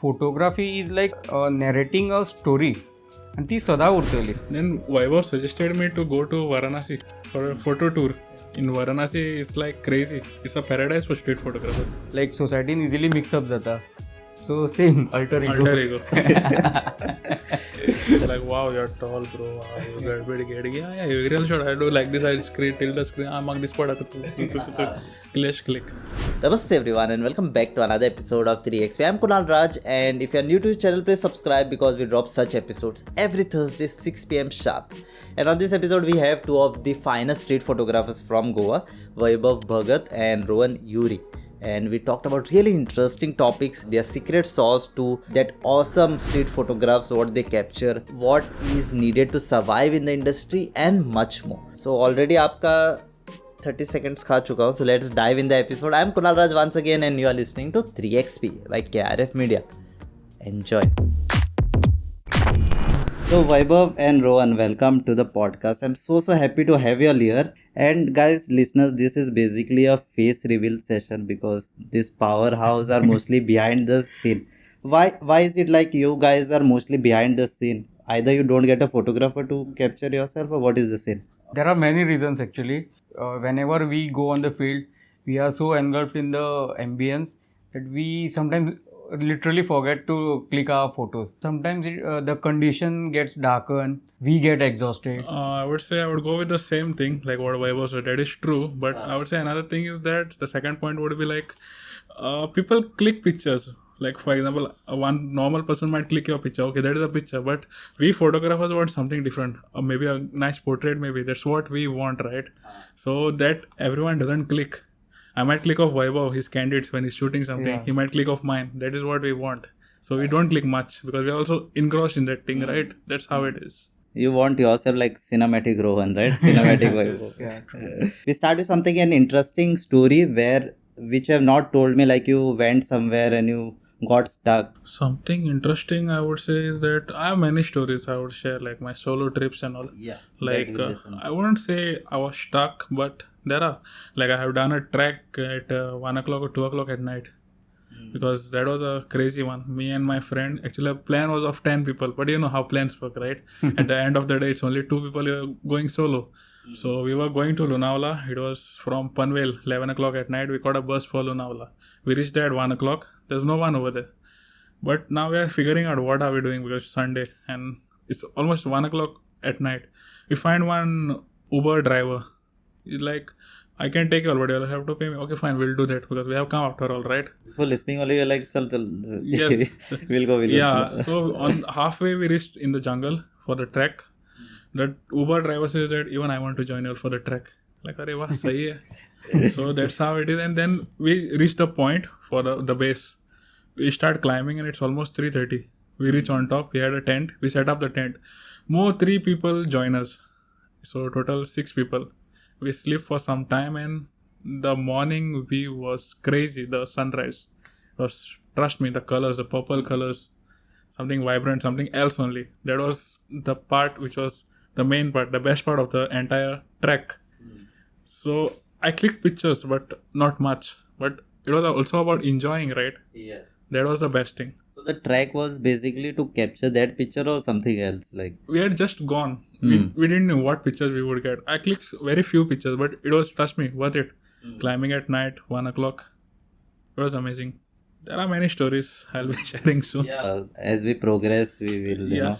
Photography is like narrating a story and ती सदा उरतली. Then Vaibhav suggested me to go to Varanasi for a photo tour. In Varanasi, it's like crazy. It's a paradise for street photographer. Like society easily mix up जाता. So same alter ego. Alter ego. Like, wow, you're tall, bro. Wow, you're very good. Yeah, real shot. I do like this. I screen till the screen. I'm on this product. Clash click. Namaste everyone and welcome back to another episode of 3XP. I'm Kunal Raj, and if you're new to the channel, please subscribe because we drop such episodes every Thursday 6 p.m. sharp. And on this episode we have two of the finest street photographers from Goa, Vaibhav Bhagat and Rohan Yuri. And we talked about really interesting topics, their secret sauce to that awesome street photographs, what they capture, what is needed to survive in the industry and much more. So already आपका 30 seconds खा चुका हूँ. So let's dive in the episode. I'm Kunal Raj once again and you are listening to 3XP by KRF Media. Enjoy. So Vaibhav and Rohan, welcome to the podcast. I'm so happy to have you all here. And guys, listeners, this is basically a face reveal session because this powerhouse are mostly behind the scene. Why is it like you guys are mostly behind the scene? Either you don't get a photographer to capture yourself, or what is the scene? There are many reasons actually. Whenever we go on the field, we are so engulfed in the ambience that we sometimes literally forget to click our photos. Sometimes the condition gets darkened, we get exhausted. I would say I would go with the same thing, like what Vaibhav said. That is true. But I would say another thing is that the second point would be like people click pictures. Like, for example, one normal person might click your picture. Okay, that is a picture. But we photographers want something different. Maybe a nice portrait, maybe. That's what we want, right? So that everyone doesn't click. I might click off Vaibhav, his candidates when he's shooting something. Yeah. He might click off mine. That is what we want. So we don't click much because we're also engrossed in that thing, right? That's how it is. You want yourself like cinematic Rohan, right? Cinematic Vaibhav. Yeah, true. We start with something, an interesting story which you have not told me, like you went somewhere and you got stuck. Something interesting I would say is that I have many stories I would share, like my solo trips and all. Yeah. Like I wouldn't say I was stuck, but there are. Like I have done a trek at 1 o'clock or 2 o'clock at night. Because that was a crazy one. Me and my friend, actually a plan was of 10 people, but you know how plans work, right? At the end of the day, it's only 2 people you're going solo. So we were going to Lonavala. It was from Panvel, 11 o'clock at night. We caught a bus for Lonavala. We reached there at 1 o'clock. There's no one over there. But now we are figuring out what are we doing because it's Sunday and it's almost 1 o'clock at night. We find one Uber driver. He's like, I can take you all, but you'll have to pay me. Okay, fine, we'll do that because we have come after all, right? For listening only, you're like, chal. Yes. we'll go. Yeah, so on halfway we reached in the jungle for the trek. That Uber driver says that even I want to join you all for the trek. Like, arey wah, sahi hai. So that's how it is. And then we reach the point for the base. We start climbing and it's almost 3:30. We reach on top. We had a tent. We set up the tent. More 3 people join us. So total 6 people. We sleep for some time and the morning view was crazy. The sunrise was, trust me, the colors, the purple colors, something vibrant, something else only. That was the part which was the main part, the best part of the entire trek. So I clicked pictures, but not much. But it was also about enjoying, right? Yeah. That was the best thing. So the track was basically to capture that picture or something else, like we had just gone. We didn't know what pictures we would get. I clicked very few pictures, but it was, trust me, worth it. Climbing at night, 1 o'clock. It was amazing. There are many stories I'll be sharing soon. Yeah. As we progress, we will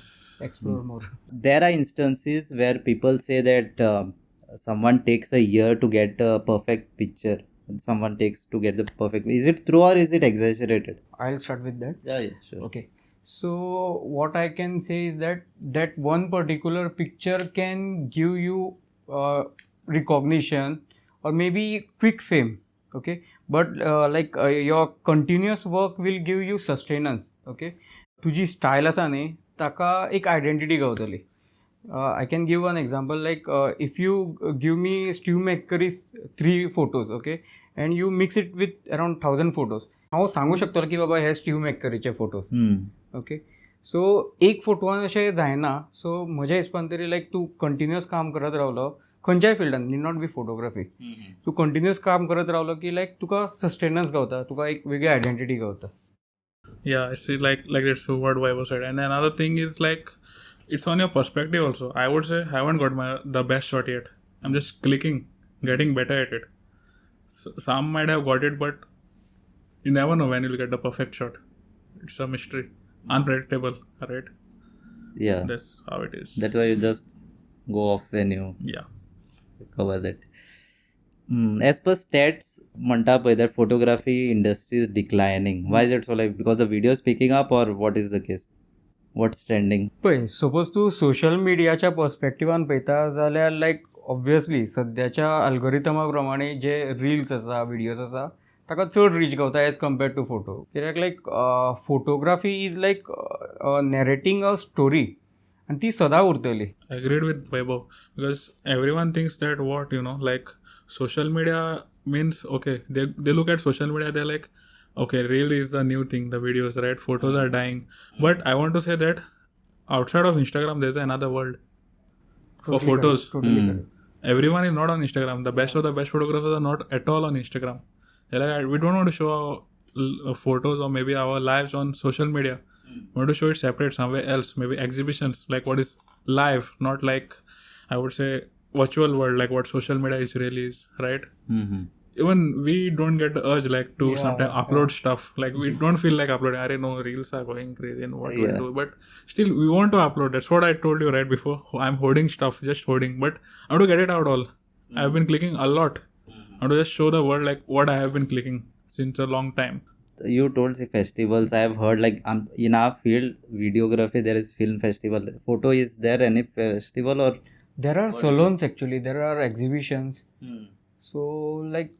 Explore more. There are instances where people say that someone takes a year to get a perfect picture. And someone takes to get the perfect. Is it true or is it exaggerated? I'll start with that. Yeah, sure. Okay. So what I can say is that one particular picture can give you recognition or maybe quick fame. Okay. But your continuous work will give you sustenance. Okay. तुझी style असा न्ही ताका एक identity गावतली. I can give one example, like if you give me Steve McCurry's 3 photos, okay, and you mix it with around 1000 photos, हांव सांगू शकतो की बाबा हे स्टीव मॅककरीचे फोटोज. ओके, सो एक फोटोवान अशें जायना. सो म्हज्या हिसपान तरी लायक तूं कंटिन्युअस काम करत रावलो खंयच्याय फिल्डान, नीड नॉट बी फोटोग्राफी, तूं कंटिन्युअस काम करत रावलो की लायक तुका सस्टेनन्स गावता, तुका एक वेगळी आयडेंटिटी गावता. Yeah, I see, like that's what Vaibhav said. And another thing is like it's on your perspective also. I would say I haven't got the best shot yet. I'm just clicking, getting better at it. So, some might have got it, but you never know when you'll get the perfect shot. It's a mystery, unpredictable, right? Yeah, That's how it is. that's why you just go off when you Yeah. cover that. As per stats, म्हणता पळय that photography industry is declining. Why is it so? Like because the video is picking up, or what is the case? What's trending? पळय suppose तूं social मिडियाच्या पर्स्पेक्टिवान पळयता जाल्यार लायक obviously सद्याच्या अल्गोरिथमा प्रमाणे जे reels आसा विडियोज आसा ताका चड रीच गावता एज कम्पेर्ड टू फोटो कित्याक like photography is like narrating a story आनी ती सदां उरतली. Agreed with Vaibhav because everyone thinks that what like social media means okay. They look at social media, they're like okay, reel is the new thing, the videos, right? Photos are dying, but I want to say that outside of Instagram there's another world for photos. Totally correct. Everyone is not on Instagram. The best of the best photographers are not at all on Instagram. They're like, we don't want to show our photos or maybe our lives on social media. We want to show it separate somewhere else, maybe exhibitions, like what is live, not like I would say virtual world, like what social media is really is, right? Even we don't get the urge like to sometimes upload stuff. Like we don't feel like uploading. I don't know, reels are going crazy and what do I do? But still we want to upload. That's what I told you right before. I'm hoarding stuff, just hoarding. But I want to get it out all. I've been clicking a lot. I want to just show the world like what I have been clicking since a long time. You told say festivals. I have heard like in our field, videography, there is film festival. Photo, is there any festival or? There are salons actually, there are exhibitions. So like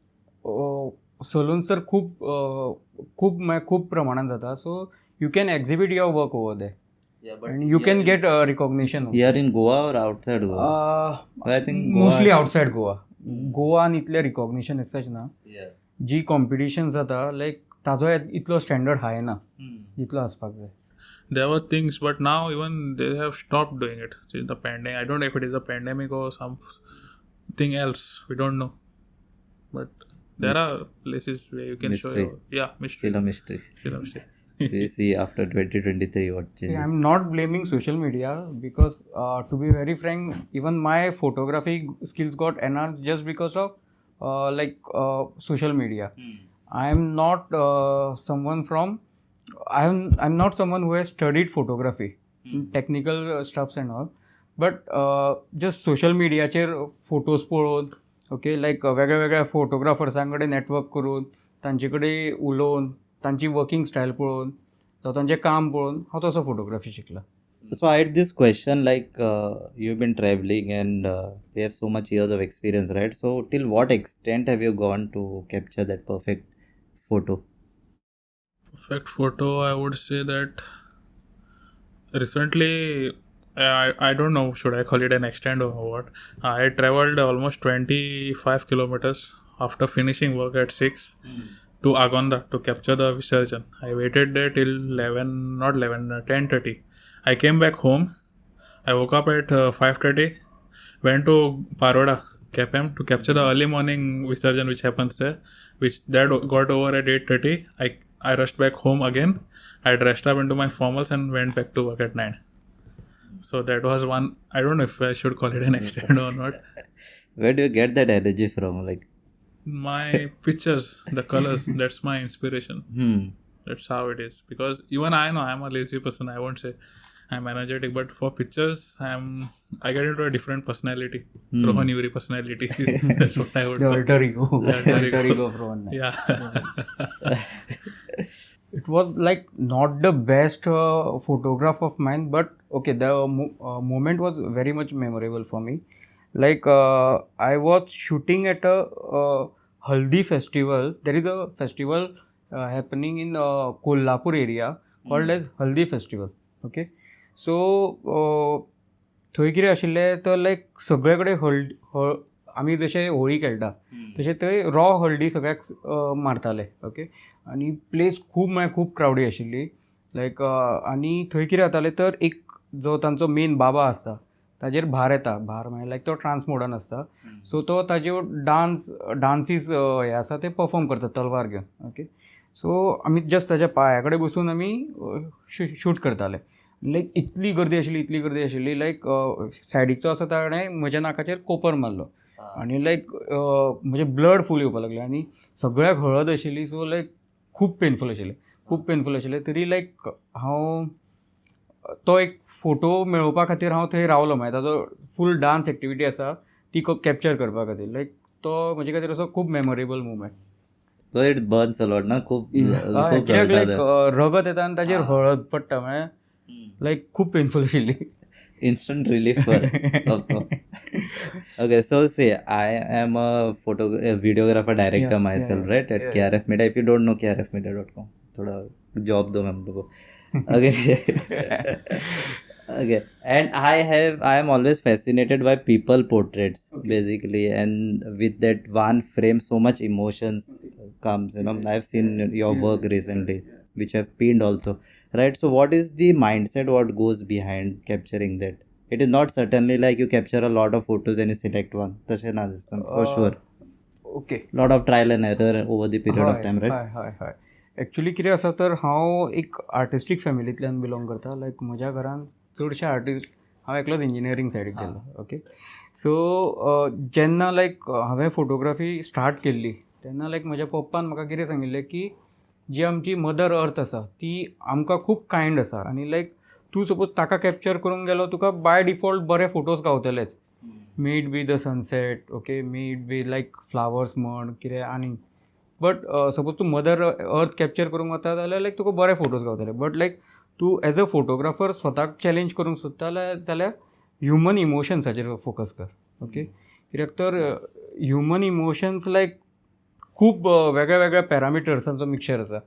salons तर खूप प्रमाणात जाता. So you can exhibit your work over there. Yeah, but and you can get recognition. Here in Goa or outside Goa? I think Goa. Mostly outside Goa. गोवान इतलें recognition as such ना. जी competition जाता लायक ताजो इतलो standard हाय ना जितलो आसपाक जाय. There were things, but now even they have stopped doing it since the pandemic. I don't know if it is a pandemic or something else. We don't know. But there are places where you can mystery. show your mystery. Still a mystery. Still a mystery. We see after 2023 what changes. I'm not blaming social media because to be very frank, even my photography skills got enhanced just because of social media. I'm not someone who has studied photography, technical stuffs and all, but just social media चेर photos पळोवन okay like वेगळ्या वेगळ्या फोटोग्राफर्सां कडेन network करून तांचे कडेन उलोवन तांची वर्किंग स्टायल पळोवन तो तांचें काम पळोवन हांव तसो फोटोग्राफी शिकला. So I had this question like you've been traveling and you have so much years of experience, right? So till what extent have you gone to capture that perfect photo? Perfect photo, I would say that recently, I don't know, should I call it an extent or what? I traveled almost 25 kilometers after finishing work at 6 to Agonda to capture the Visarjan. I waited there till 10:30. I came back home. I woke up at 5:30, went to Paroda, KPM to capture the early morning Visarjan which happens there, which that got over at 8:30. I rushed back home again. I dressed up into my formals and went back to work at 9. So that was one. I don't know if I should call it an extent or not. Where do you get that energy from? Like My pictures, the colors, that's my inspiration. That's how it is. Because even I know I'm a lazy person. I won't say I'm energetic, but for pictures, I get into a different personality. Rohan Yuri personality. That's what I would The call. alter ego. The alter ego of Rohan. Yeah. It was like not the best photograph of mine, but okay, the moment was very much memorable for me. Like I was shooting at a Haldi festival. There is a festival happening in Kolhapur area called as Haldi festival. Okay, so थंय कितें आशिल्लें तर लायक सगळे कडेन आमी जशे होळी खेळटा तशें थंय रॉ हळदी सगळ्याक मारताले. ओके, आनी प्लेस खूब क्रावडी आशिल्ली लायक आनी थंय कितें जातालें तर एक जो तांचो मेन बाबा आसता ताजेर भार येता. भार म्हळ्यार लायक तो ट्रान्स मोडान आसता. सो तो ताजेर डान्सीस हे आसा ते परफॉर्म करता तलवार घेवन. ओके, सो आमी जस्ट ताच्या पांया कडेन बसून आमी शूट करताले. लायक इतली गर्दी आशिल्ली लायक सायडीचो आसा ताणें म्हज्या नाकाचेर कोपर मारलो आनी लायक म्हजे ब्लड फूल येवपाक लागलें आनी सगळ्याक हळद आशिल्ली. सो लायक खूब पेनफूल आशिल्लें तरी लायक हांव तो एक फोटो मेळोवपा खातीर हांव थंय रावलो. मागीर ताजो फूल डान्स एक्टिविटी आसा ती कॅप्चर करपा खातीर. लायक तो म्हजे खातीर असो खूब memorable movement. So it burns a lot ना खूप कित्याक लायक रगत येता आनी ताजेर हळद पडटा म्हळ्यार लायक खूब पेनफूल आशिल्ली. instant relief for okay. So say I am a videographer director myself, right, at KRF Media. If you don't know krfmedia.com, थोड़ा job दो हम लोगों को. Okay. Okay, and I am always fascinated by people portraits, basically, and with that one frame so much emotions comes, I've seen your work recently, which I've pinned also, right? So what is the mindset, what goes behind capturing that? It is not certainly like you capture a lot of photos and you select one, for sure. Okay. Lot of trial and error over the period of time, right? हय actually कितें आसा तर हांव एक artistic फॅमिलींतल्यान belong करता. लायक म्हज्या घरान चडशे आर्टिस्ट, हांव एकलोच इंजिनियरींग सायडीक गेलो. ओके. सो जेन्ना लायक हांवें फोटोग्राफी स्टार्ट केल्ली तेन्ना लायक म्हज्या पप्पान म्हाका कितें सांगिल्लें की जी आमची मदर अर्थ आसा ती आमकां खूब कायंड आसा आनी लायक तूं सपोज ताका कॅप्चर करूंक गेलो तुका बाय डिफॉल्ट बरे फोटोज गावतलेच. Might be the sunset, okay, might be like flowers म्हण कितें आनी. बट सपोज तूं मदर अर्थ कॅप्चर करूंक वता जाल्यार लायक तुका बरे फोटोज गावतले. बट लायक तूं एज अ फोटोग्राफर स्वताक चॅलेंज करूंक सोदता जाल्यार ह्युमन इमोशन्साचेर फोकस कर. ओके. कित्याक तर ह्युमन इमोशन्स लायक खूब वेगळ्या वेगळ्या पॅरामिटर्सांचो मिक्सचर आसा.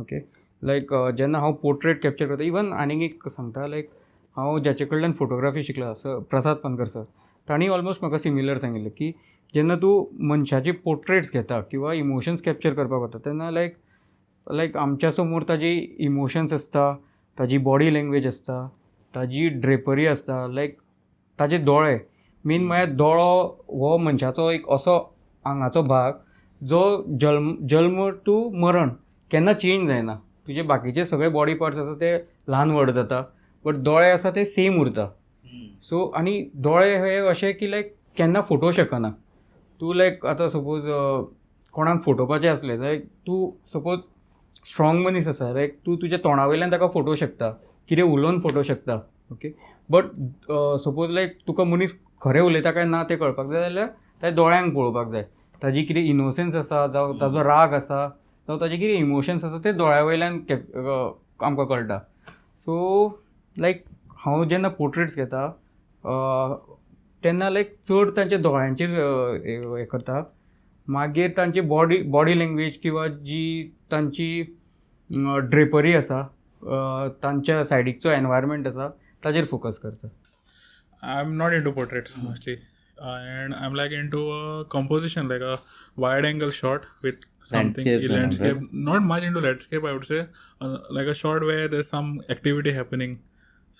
ओके. लायक जेन्ना हांव पोर्ट्रेट कॅप्चर करता, इवन आनीक एक सांगता, लायक हांव जाचे कडल्यान फोटोग्राफी शिकला प्रसाद पानकर सर, तांणी ऑलमोस्ट म्हाका सिमिलर सांगिल्लें की जेन्ना तूं मनशाचे पोर्ट्रेट्स घेता किंवा इमोशन्स कॅप्चर करपाक वता तेन्ना लायक आमच्या समोर ताजी इमोशन्स आसता, ताजी बॉडी लँग्वेज आसता, ताजी ड्रेपरी आसता, लायक ताजे दोळे. मेन म्हळ्यार दोळो हो मनशाचो एक असो आंगाचो भाग जो जल्म टू मरण केन्ना चेंज जायना. तुजे बाकीचे सगळे बॉडी पार्ट्स आसा ते ल्हान व्हड जाता बट दोळे आसा ते सेम उरता. सो आनी दोळे हे अशे की लायक केन्ना फोटो शकना. तूं लायक आतां सपोज कोणाक फोटोवपाचें आसलें जाल्यार तूं सपोज स्ट्रॉंग मनीस आसा लायक तूं तुज्या तोंडा वयल्यान ताका फोटो शकता, कितें उलोवन फोटो शकता. ओके. बट सपोज लायक तुका मनीस खरें उलयता काय ना तें कळपाक जाय जाल्यार ताच्या दोळ्यांक पळोवपाक जाय. ताजी कितें इनोसन्स आसा जावं ताजो राग आसा जावं ताजे कितें इमोशन्स आसा ते दोळ्या वयल्यान आमकां कळटा. सो लायक हांव जेन्ना पोर्ट्रेट्स घेता तेन्ना लायक चड तांच्या दोळ्यांचेर हें करता. मागीर तांची बॉडी लँग्वेज किंवा जी तांची ड्रेपरी आसा, तांच्या सायडीकचो एनवायरमेंट आसा ताजेर फोकस करता. I'm not into portraits mostly, and I'm like into a composition, like a wide angle shot with something landscape. Not much into landscape, I would say. Like a shot where there's some activity happening,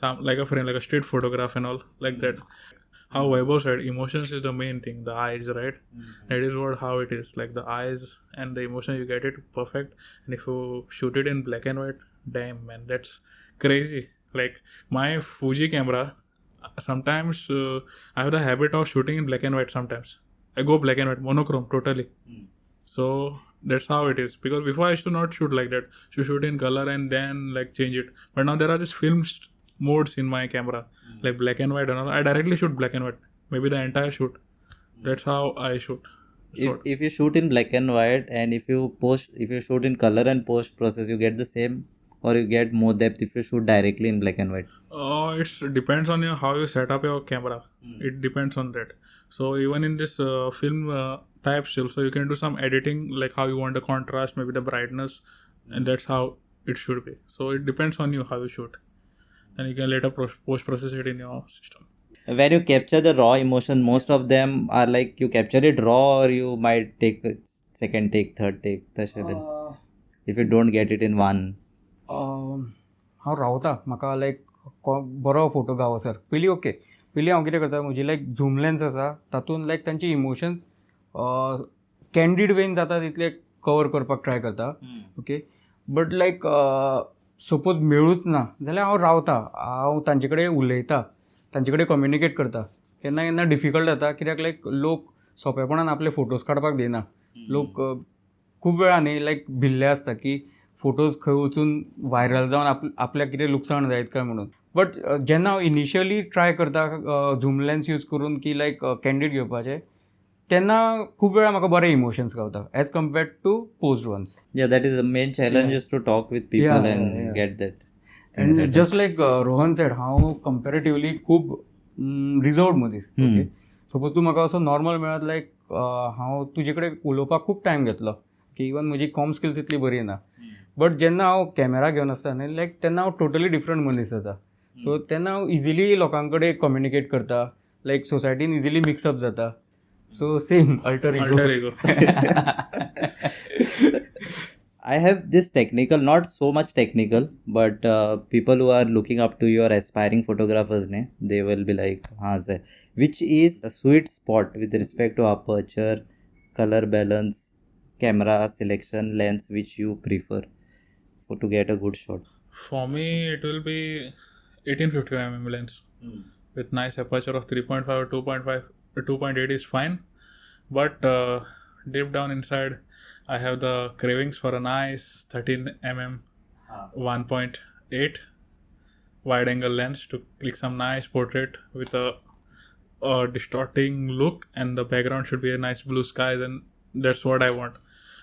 some like a frame, like a street photograph and all like that. How Vaibhav said, emotions is the main thing. The eyes, right? That is how it is. Like the eyes and the emotion, you get it perfect. And if you shoot it in black and white, damn man, that's crazy. Like my Fuji camera. Sometimes I have the habit of shooting in black and white. Sometimes I go black and white, monochrome totally. So that's how it is, because before I used to not shoot like that. To shoot in color and then like change it. But now there are these film modes in my camera, like black and white and all. I directly shoot black and white, maybe the entire shoot. That's how I shoot. If you shoot in black and white and if you shoot in color and post process, you get the same, or you get more depth if you shoot directly in black and white? It depends on how you set up your camera. It depends on that. So even in this film type still, so you can do some editing, like how you want the contrast, maybe the brightness, and that's how it should be. So it depends on you how you shoot, and you can later post process it in your system. When you capture the raw emotion, most of them are like you capture it raw, or you might take a second take, third take, if you don't get it in one. हांव रावता, म्हाका लायक बरो photo गावो sir. पयलीं हांव कितें करता, म्हजी लायक झूम लेन्स आसा तातूंत लायक तांचे इमोशन्स कॅन्डीड वेन जाता तितले कवर करपाक ट्राय करता. ओके. बट लायक सपोज मेळूच ना जाल्यार हांव रावता, हांव तांचे कडेन उलयता, तांचे कडेन कम्युनिकेट करता. केन्ना केन्ना डिफिकल्ट जाता कित्याक लायक लोक सोंपेपणान आपले फोटोज काडपाक दिना. लोक खूब वेळा न्ही लायक भिल्ले आसता की फोटोज खंय वचून व्हायरल जावन आपल्याक कितें लुकसाण जायत काय म्हणून. बट जेन्ना हांव इनिशियली ट्राय करता झूम लेन्स यूज करून की लायक कॅन्डीड घेवपाचे, तेन्ना खूब वेळा म्हाका बरे इमोशन्स गावता as compared to post ones. Yeah, that is the main challenge is to talk with people and get that. And just like Rohan said, हांव कंपेरेटिवली खूब रिजर्वड मदीस. ओके, सपोज तूं म्हाका असो नॉर्मल मेळत लायक हांव तुजे कडेन उलोवपाक खूब टायम घेतलो की इवन म्हजी कॉम स्किल्स इतली बरी ना. बट जेन्ना हांव कॅमेरा घेवन आसता न्ही लायक तेन्ना हांव टोटली डिफरंट मनीस जाता. सो तेन्ना हांव इजिली लोकां कडेन कम्युनिकेट करता, लायक सोसायटीन इजिली मिक्सअप जाता. So same alter ego. I have this technical, not so much technical, but people who are looking up to your aspiring photographers, they will be like, sir, which is a sweet spot with respect to aperture, color balance, camera selection, lens, which you prefer to get a good shot? For me, it will be 1850mm lens with nice aperture of 3.5 or 2.5. 2.8 is fine, but deep down inside, I have the cravings for a nice 13mm 1.8 wide angle lens to click some nice portrait with a distorting look, and the background should be a nice blue skies, and that's what I want.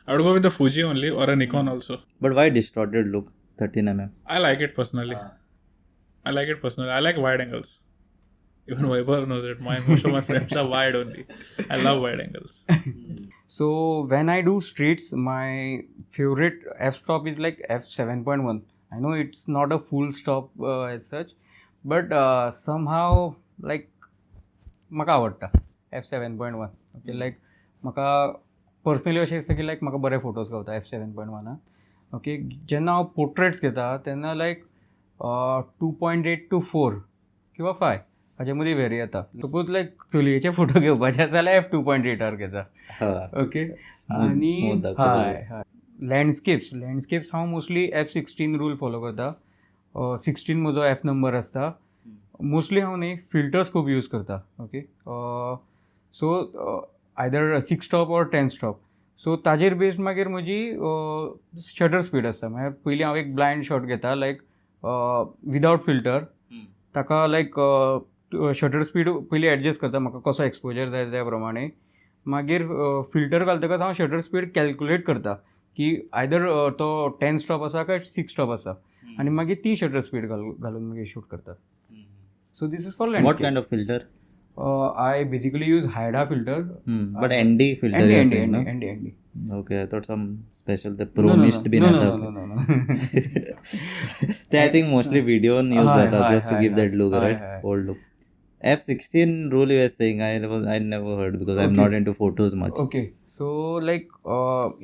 I would go with the Fuji only or a Nikon also. But why distorted look 13mm? I like it personally. I like wide angles. Even Vaibhav knows it. Most of my frames are wide only. I love wide angles. So when I do streets, my favorite f-stop is like f7.1. I know it's not a full stop as such, but somehow like म्हाका आवडटा f7.1. Okay, लायक म्हाका personally अशें दिसता की लायक म्हाका बरे photos गावता f7.1. Okay, जेन्ना हांव पोर्ट्रेट्स घेता तेन्ना लायक 2.8 to 4 किंवा 5 हाजे मदीं वेरी येता. सपोज लायक चलयेचे फोटो घेवपाचे आसा जाल्यार f2.8 घेता. ओके, आनी हय लँडस्केप्स हांव मोस्टली f16 रूल फॉलो करता. 16 म्हजो f नंबर आसता. मोस्टली हांव न्ही फिल्टर्स खूब यूज करता. Okay, so either 6 stop or 10 stop. So ताजेर बेस्ड मागीर म्हजी शटर स्पीड आसता. म्हळ्यार पयलीं हांव एक ब्लायंड शॉट घेता लायक विदावट फिल्टर. ताका लायक शटर स्पीड पयलीं एडजस्ट करता म्हाका कसो एक्सपोजर जाय त्या प्रमाणे. मागीर फिल्टर घालतकच हांव शटर स्पीड कॅल्कुलेट करता की आयदर तो 10 स्टॉप आसा काय 6 स्टॉप आसा, आनी मागीर ती शटर स्पीड घालून मागीर शूट करता. So this is for landscape. What kind of filter? I basically use Haida filter. But ND filter. ND. Okay, I thought some special the Pro Mist bhi nahi tha. No. They I think mostly video use that just to give that look, right? Old look. F16 rule you were saying, I never heard because I'm not into photos much. Okay, so like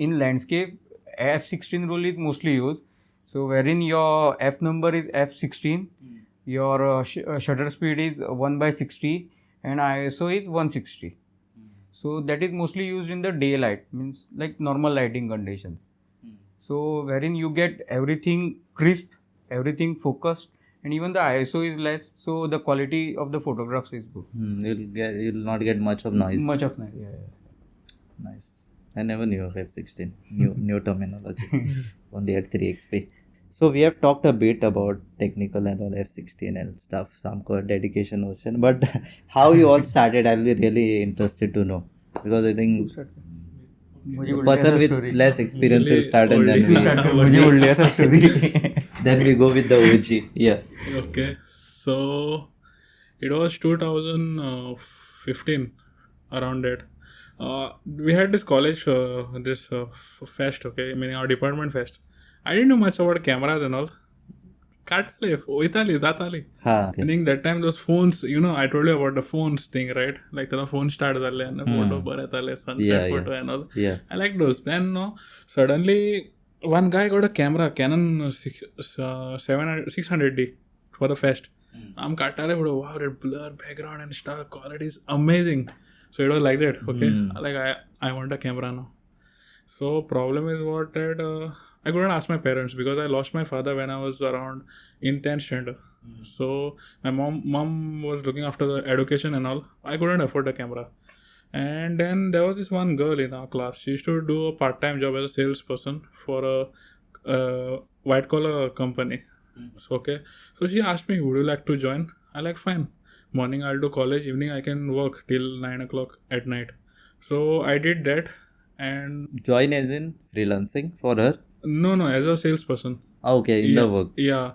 in landscape, F16 rule is mostly used. So wherein your F number is F16, your shutter speed is 1/60 and ISO is 160. So that is mostly used in the daylight, means like normal lighting conditions. So wherein you get everything crisp, everything focused, and even the ISO is less, so the quality of the photographs is good. You'll not get much of noise. Yeah. Nice. I never knew of F16. New terminology. Only at 3xp. So we have talked a bit about technical and all F16 and stuff, some dedication ocean, but how you all started, I'll be really interested to know, because I think a person with less experience will start and then we go with the OG. Yeah. Okay, so it was 2015 around that. We had this college fest, okay, meaning our department fest. I didn't know much about cameras and all. Katale, oitali, datali. Meaning that time those phones, I told you about the phones thing, right? Like the phone started and the photo baratale, sunset photo and all. Yeah. I like those. Then suddenly one guy got a camera, Canon 600D for the fest. I'm katale, wow, that blur background and stuff, quality is amazing. So it was like that, okay? Like I want a camera now. So problem is what that I couldn't ask my parents because I lost my father when I was around in 10th standard. So my mom was looking after the education and all. I couldn't afford the camera. And then there was this one girl in our class. She used to do a part-time job as a salesperson for a white collar company. So okay. So she asked me, would you like to join? I like, fine. Morning I'll do college, evening I can work till 9 o'clock at night. So I did that. And Join as in freelancing for her? no, as a salesperson. Okay, in the work. Yeah.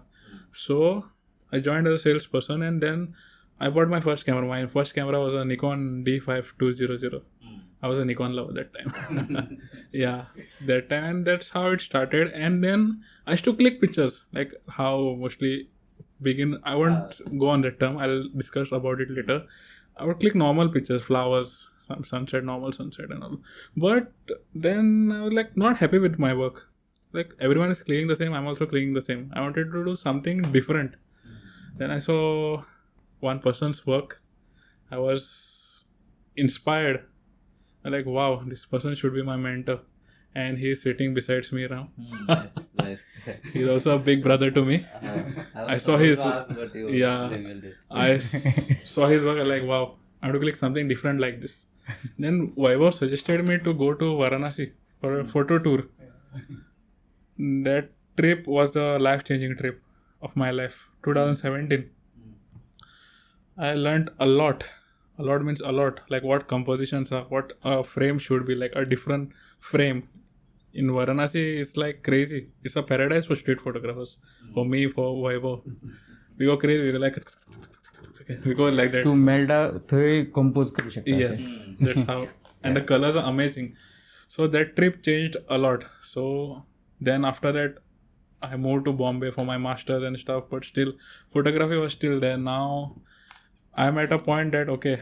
So I joined as a salesperson and then I bought my first camera. My first camera was a Nikon D5200. I was a Nikon lover that time. Yeah, that time, and that's how it started. And then I used to click pictures, like how mostly begin. I won't go on that term. I'll discuss about it later. I would click normal pictures, flowers, some sunset, normal sunset and all. But then I was like not happy with my work. Like everyone is clicking the same, I'm also clicking the same. I wanted to do something different. Then I saw one person's work. I was inspired. I'm like, wow, this person should be my mentor. And he's sitting beside me now. Nice. He's also a big brother to me. I saw his yeah. Saw his work. I'm like, wow, I want to click something different like this. Then Vaibhav suggested me to go to Varanasi for a photo tour. That trip was the life-changing trip of my life. 2017. I learned a lot. A lot means a lot. Like what compositions are, what a frame should be, like a different frame. In Varanasi, it's like crazy. It's a paradise for street photographers. For me, for Vaibhav. We go crazy. We're like, we go like that. तू मेल्टा थंय compose करू शकता. Yes, that's how. And the colors are amazing. So that trip changed a lot. So then after that, I moved to Bombay for my masters and stuff. But still, photography was still there. Now I'm at a point that, okay,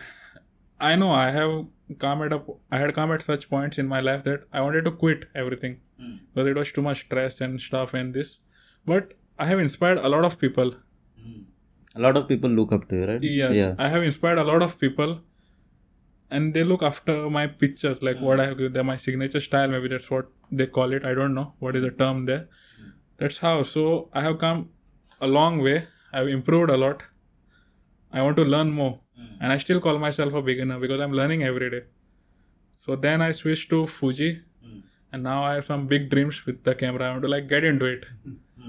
I know I had come at such points in my life that I wanted to quit everything because it was too much stress and stuff and this. But I have inspired a lot of people. A lot of people look up to you, right? Yes, Yeah. I have inspired a lot of people, and they look after my pictures, like what I have given them, my signature style. Maybe that's what they call it. I don't know what is the term there. That's how. So I have come a long way. I have improved a lot. I want to learn more, and I still call myself a beginner because I'm learning every day. So then I switched to Fuji, and now I have some big dreams with the camera. I want to like get into it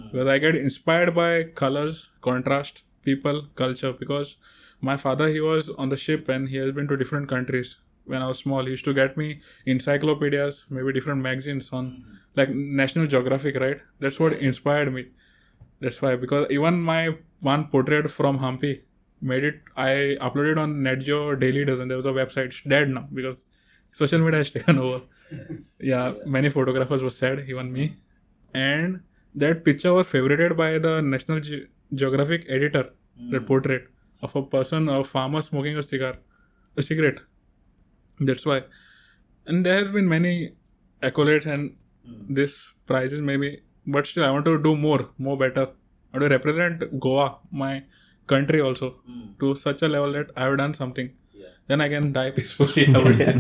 because I get inspired by colors, contrast, people, culture. Because my father, he was on the ship and he has been to different countries. When I was small, he used to get me encyclopedias, maybe different magazines on like National Geographic, right? That's what inspired me. That's why, because even my one portrait from Hampi, I uploaded on NetGeo Daily Dozen. There was a website, it's dead now because social media has taken over. Yeah, many photographers were sad, even me. And that picture was favorited by the National Geographic editor, that portrait of a farmer smoking a cigarette. That's why. And there has been many accolades and this prizes maybe, but still I want to do more better. I want to represent Goa, my country also, to such a level that I have done something. Then I can die peacefully, I would say.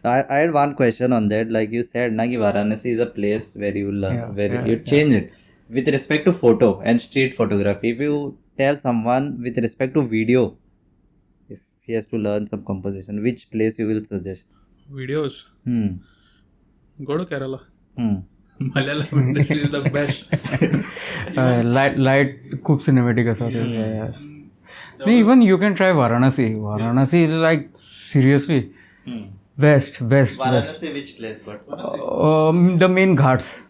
I had one question on that. Like you said, na, ki Varanasi is a place where you learn, you change it. With respect to photo and street photography, if you tell someone with respect to video, if he has to learn some composition, which place you will suggest? Videos. Go to Kerala. Malayalam industry is the best. Light खूप cinematic असतात. Yes. Even you can try Varanasi. Varanasi is like seriously best. Varanasi, which place? The main ghats,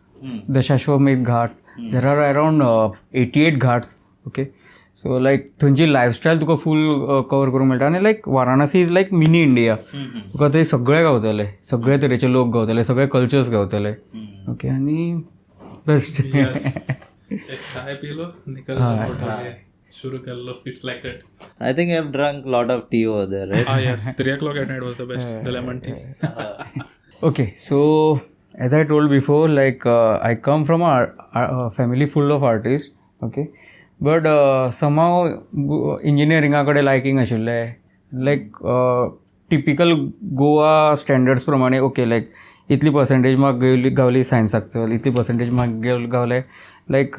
the Shashwamedh Ghat. There are around 88 ghats. Okay, so like थंयची lifestyle तुका full cover करूंक मेळटा आनी like Varanasi is like mini India. तुका थंय सगळे गावतले, सगळे तरेचे लोक गावतले, सगळे कल्चर्स गावतले. ओके, आनी बेस्ट. चाय पी लो, निकल जाओ, शुरू कर लो. It's like that. I think you have drunk a lot of tea over there, right? Yes, 3 o'clock at night was the best, the lemon tea. Okay, so as I told before, like I come from a family full of artists. Okay, but somehow engineering कडे liking आशिल्लें. Like typical Goa standards प्रमाणे okay लायक इतली percentage म्हाका गावली सायन्साक चल, इतली percentage म्हाका गावले लायक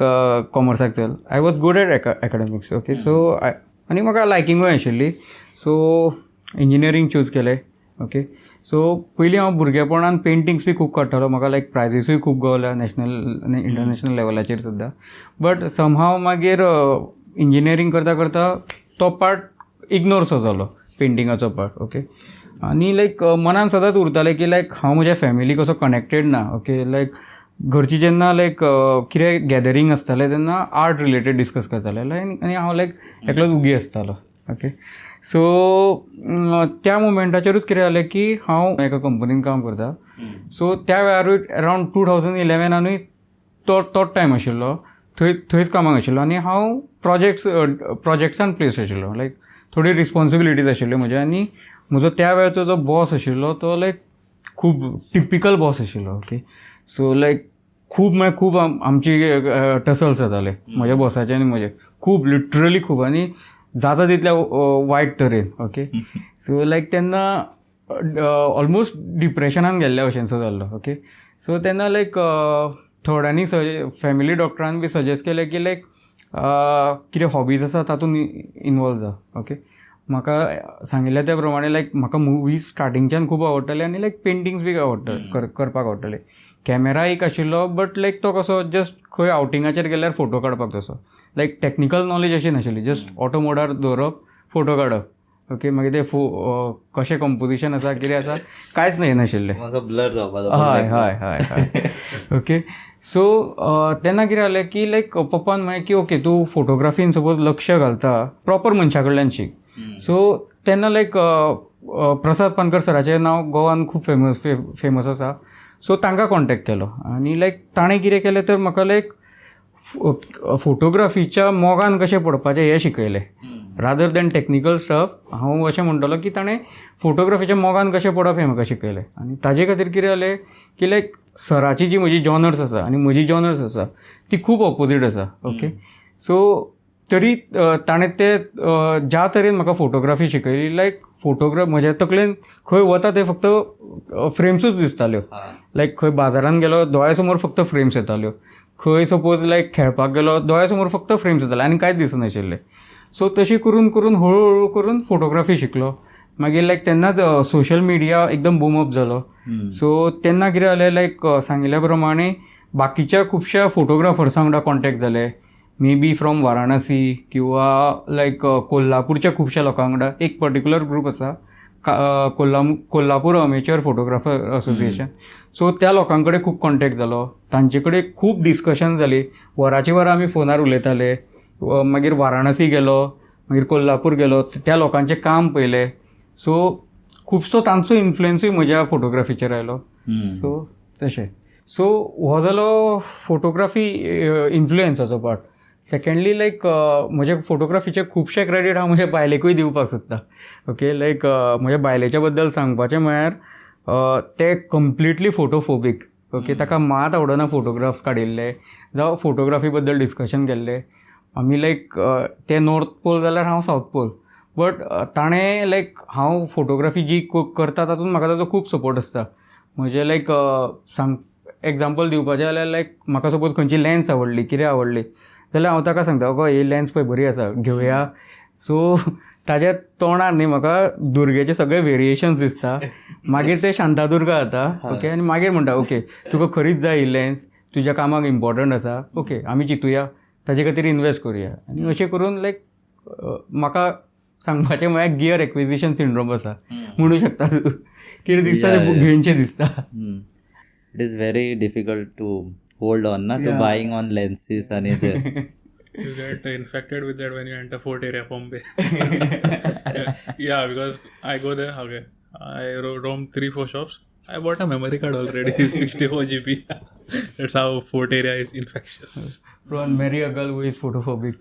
कॉमर्साक चल. I was good eight academics. Okay so आनी म्हाका लायकिंगूय आशिल्ली. सो इंजिनियरींग चूज केलें. ओके सो पयलीं हांव भुरगेपणान पेंटिंग्स बी खूब काडटालो. म्हाका लायक प्रायजीसूय खूब गावल्या नॅशनल आनी इंटरनॅशनल लेवलाचेर सुद्दां. बट समहाव मागीर इंजिनियरींग करता करता तो पार्ट इग्नोर सो जालो, पेंटिंगाचो पार्ट. ओके आनी लायक मनान सदांच उरतालें की लायक हांव म्हज्या फॅमिली कसो कनेक्टेड ना. ओके लायक घरची जेन्ना लायक कितें गॅदरींग आसतालें तेन्ना आर्ट रिलेटेड डिस्कस करताले आनी हांव लायक एकलोच उगी आसतालो. ओके सो त्या मुमेंटाचेरूच कितें जालें की हांव एका कंपनीन काम करता. सो त्या वेळारूय अरावंड 2011 तोच टायम आशिल्लो. थंयच कामाक आशिल्लो आनी हांव प्रोजेक्ट्सान प्लेस आशिल्लो. लायक थोडी रिस्पॉन्सिबिलिटीज आशिल्ल्यो म्हज्या. आनी म्हजो त्या वेळाचो जो बॉस आशिल्लो तो लायक खूब टिपिकल बॉस आशिल्लो. ओके सो लायक खूब आमची टसल्स जाताले म्हज्या बॉसाचे आनी म्हजे. खूब लिटरली खूब आनी जाता तितल्या वायट तरेन. ओके सो लायक तेन्ना ऑलमोस्ट डिप्रेशनान गेल्ल्या भशेनसो जाल्लो. ओके सो तेन्ना लायक थोड्यांनी फॅमिली डॉक्टरान बी सजेस्ट केलें की लायक कितें हॉबीज आसा तातूंत इनवॉल्व जा. ओके म्हाका सांगिल्ल्या त्या प्रमाणे लायक म्हाका मुवीज स्टार्टिंगच्यान खूब आवडटाले आनी लायक पेंटिंग्स बी करपाक आवडटाले. कॅमेरा एक आशिल्लो बट लायक तो कसो जस्ट खंय आउटिंगाचेर गेल्यार फोटो काडपाक तसो. लायक टॅक्निकल नॉलेज अशी नाशिल्ली. जस्ट ऑटो मोडार दवरप, फोटो काडप. ओके मागीर ते कशें कंपोजिशन आसा कितें आसा कांयच नाशिल्लें. ब्लर जावपाचो. हय. ओके सो तेन्ना कितें जालें की लायक पप्पान म्हळें की ओके तूं फोटोग्राफीन सपोज लक्ष घालता प्रॉपर मनशा कडल्यान शिक. सो तेन्ना लायक प्रसाद पानकर सराचें नांव गोवान खूब फेमस आसा. सो तांकां कॉन्टेक्ट केलो आनी लायक ताणें कितें केलें तर म्हाका लायक फोटोग्राफीच्या मोगान कशें पडपाचें हें शिकयलें. रादर दॅन टॅक्निकल स्टफ हांव अशें म्हणटलो की ताणें फोटोग्राफीच्या मोगान कशें पडप हें म्हाका शिकयलें. आनी ताजे खातीर कितें जालें की लायक सराची जी म्हजी जॉनर्स आसा आनी म्हजी जॉनर्स आसा ती खूब ऑपोजीट आसा. ओके सो तरी ताणें ते ज्या तरेन म्हाका फोटोग्राफी शिकयली लायक म्हज्या तकलेन खंय वता ते फक्त फ्रेम्सूच दिसताल्यो. लायक खंय बाजारान गेलो दोळ्या समोर फक्त फ्रेम्स येताल्यो. खंय सपोज लायक खेळपाक गेलो दोळ्या समोर फक्त फ्रेम्स येताले आनी कांयच दिसनाशिल्लें. सो तशी करून हळू करून फोटोग्राफी शिकलो. मागीर लायक तेन्नाच सोशल मिडिया एकदम बूम अप जालो. सो तेन्ना कितें जालें लायक सांगिल्ल्या प्रमाणे बाकीच्या खुबश्या फोटोग्राफर्सां वांगडा कॉन्टेक्ट जाले. मे बी फ्रॉम वाराणसी किंवा लायक कोल्हापूरच्या खुबश्या लोकां वांगडा एक पर्टिक्युलर ग्रूप आसा कोल्हापूर अमेच्युअर फोटोग्राफर असोसिएशन. सो त्या लोकां कडेन खूब कॉन्टेक्ट जालो. तांचे कडेन खूब डिस्कशन जाली. वरांची वरां आमी फोनार उलयताले. मागीर वाराणसी गेलो, मागीर कोल्हापूर गेलो, त्या लोकांचें काम पयलें. सो खुबसो तांचो इन्फ्लुएन्सूय म्हज्या फोटोग्राफीचेर आयलो. सो तशें सो हो जालो फोटोग्राफी इन्फ्लुएन्साचो पार्ट. सेकंडली लायक म्हज्या फोटोग्राफीचे खुबशे क्रेडीट हांव म्हज्या बायलेकूय दिवपाक सोदता. ओके लायक म्हज्या बायलेच्या बद्दल सांगपाचें म्हळ्यार ते कंप्लिटली फोटोफोबीक. ओके ताका मात आवडना फोटोग्राफ्स काडिल्ले जावं फोटोग्राफी बद्दल डिस्कशन केल्लें. आमी लायक ते नॉर्थ पोल जाल्यार हांव सावथ पोल. बट ताणें लायक हांव फोटोग्राफी जी करता तातूंत म्हाका ताचो खूब सपोर्ट आसता. म्हणजे लायक एग्जाम्पल दिवपाचें जाल्यार लायक म्हाका सपोज खंयची लेन्स आवडली कितें आवडली जाल्यार हांव ताका सांगता गो ही लेन्स पळय बरी आसा घेवया. सो ताज्या तोंडार न्ही म्हाका दुर्गेचे सगळे वेरिएशन्स दिसता. मागीर ते शांतादुर्गा जाता. ओके आनी मागीर म्हणटा ओके तुका खरीच जाय ही लेन्स, तुज्या कामाक इम्पॉर्टंट आसा. ओके आमी चिंतुया ताजे खातीर इन्वेस्ट करुया. आनी अशें करून लायक म्हाका सांगपाचें म्हळ्यार गियर एक्विजिशन सिंड्रोम आसा म्हणू शकता तूं. कितें दिसता तें घेवनचें दिसता. It is very difficult to hold on to buying on lenses and you get infected with that when you enter Fort area Bombay. Yeah, because I go there, okay, I roam 3-4 shops, I bought a memory card already. 64 GB. That's how Fort area is infectious. Ron, marry a girl who is photophobic.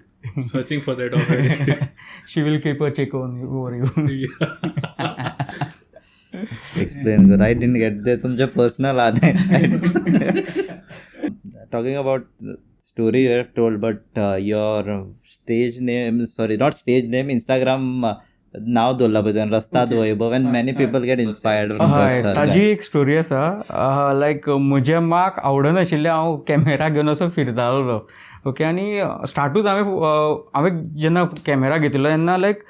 Searching for that already. She will keep a check on you over you. Explain, I didn't get there. तुमच्या personal आने. Talking about the story you have told, but your stage name, sorry, not stage name, Instagram नाव दवरला पळय तुवें रस्ताद Vaibhav and many people get inspired from हय रस्ताद ताजी एक स्टोरी आसा लायक म्हज्या माक आवडनाशिल्लें हांव कॅमेरा घेवन असो फिरतालो ओके आनी स्टार्टूच हांवें जेन्ना कॅमेरा घेतिल्लो तेन्ना लायक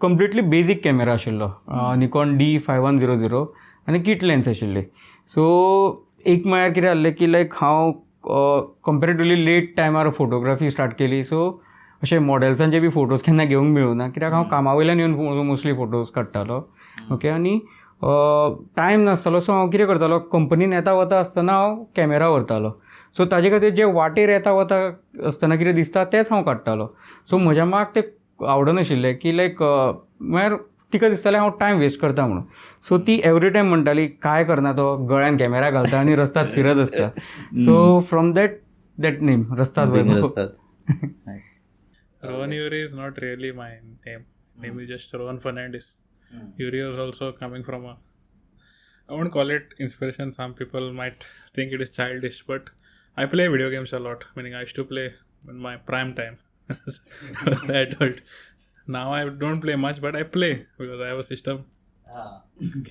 कंप्लिटली बेजीक कॅमेरा आशिल्लो निकॉन D5100 आनी किट लेन्स आशिल्ली सो एक म्हळ्यार कितें जाल्लें की लायक हांव कंपेरेटिवली लेट टायमार फोटोग्राफी स्टार्ट केली सो अशे मॉडेल्सांचे बी फोटोज केन्ना घेवंक मेळूना कित्याक हांव कामा वयल्यान येवन मोस्टली फोटोज काडटालो ओके आनी टायम नासतालो सो हांव कितें करतालो कंपनीन येता वता आसतना हांव कॅमेरा व्हरतालो सो ताजे खातीर जे वाटेर येता वता आसतना कितें दिसता तेंच हांव काडटालो सो म्हज्या माक तें आवडनाशिल्लें की लायक म्हळ्यार तिका दिसतालें हांव टायम वेस्ट करता म्हणून सो ती एवरी टायम म्हणटाली काय करना तो गळ्यान कॅमेरा घालता आनी रस्त्यार फिरत आसता सो फ्रॉम दॅट नेम रस्ताद वैभव. Rohan Yuri is not really my name. Name is just Rohan Fernandez. Yuri is also coming from I won't call it inspiration. Some people might think it is childish, but I play video games a lot. Meaning I used to play in my prime time as adult. Now I don't play much, but I play because I have a system.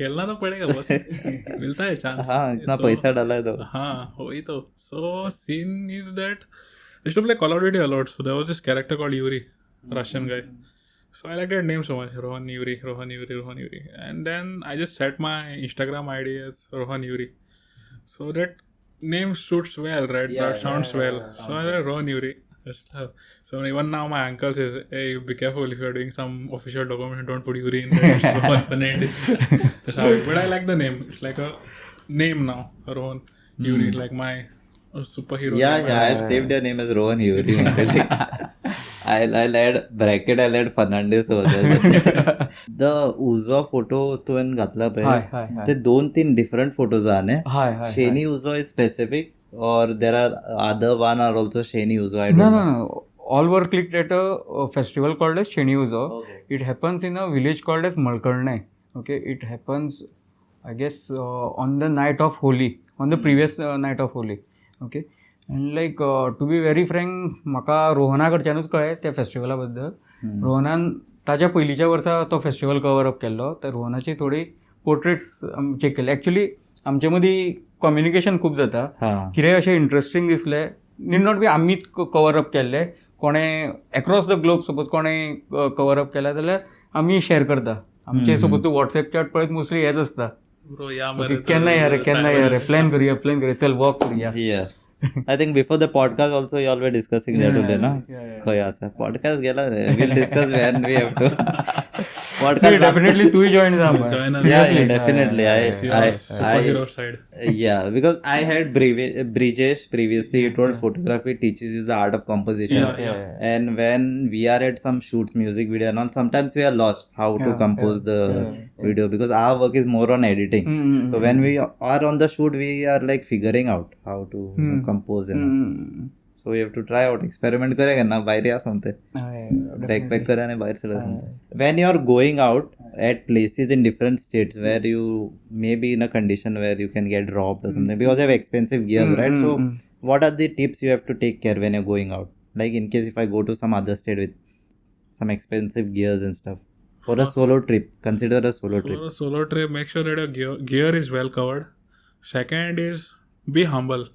खेलना तो पड़ेगा बस मिलता है chance. हाँ इतना पैसा डाला है तो. हाँ वही तो. So scene is that I used to play Call of Duty a lot. So there was this character called Yuri, Russian guy. So I liked that name so much, Rohan Yuri. And then I just set my Instagram ID as Rohan Yuri. So that name suits well, right? That sounds well. So I said Rohan Yuri. So even now my uncle says, hey, be careful if you're doing some official document, don't put Yuri in there. It's Rohan Fernandez. That's how it. But I like the name. It's like a name now. Rohan Yuri, like my superhero. Yeah, I've saved your name as Rohan Yuri. I'll add bracket, I'll add Fernandez over there. The Uzzo photo तुवें घातला पळय ते 2-3 different photos are ne. Sheni Uzzo is specific or there are other one are also Sheni Uzzo? I don't know. No. All were clicked at a festival called as Sheni Uzzo. Okay. It happens in a village called as Malkarne. Okay, it happens I guess on the night of Holi, on the previous night of Holi. Okay आनी like to be very frank म्हाका रोहना कडच्यानूच कळ्ळें त्या फेस्टिवला बद्दल. रोहनान ताच्या पयलींच्या वर्सा तो festival cover up केल्लो तर रोहनाची थोडी पोर्ट्रेट्स चेक केले. एक्चुली आमचे मदीं कम्युनिकेशन खूब जाता कितेंय अशें इंट्रस्टींग दिसलें नीड नॉट बी आमीच कवर अप केल्लें कोणें एक्रॉस द ग्लोब सपोज कोणें कवर अप केला जाल्यार आमी शेअर करता आमचे सपोज तूं वॉट्सॅप चॅट पळयत मोस्टली हेच आसता केन्ना या रे प्लॅन करूया चल वॉक करूया. Yes. I think before the podcast also you all were discussing that today, no? खंय आसा podcast गेला रे. We'll discuss when we have to. Podcast definitely तूय join जा. Yeah, definitely. Superhero side. Yeah, because I had Brijesh previously. He told photography teaches you the art of composition. And when we are at some shoots, music video and all, sometimes we are lost how to compose the video because our work is more on editing. So when we are on the shoot, we are like figuring out how to compose and so we have to try out, experiment करेगा ना बाहर या समते backpack करा ने बाहर चला समते. When you are going out at places in different states where you may be in a condition where you can get robbed or something because you have expensive gears, right? So what are the tips you have to take care when you're going out? Like in case if I go to some other state with some expensive gears and stuff. For a solo trip, consider a solo trip. For a solo trip, make sure that your gear is well covered. Second is be humble.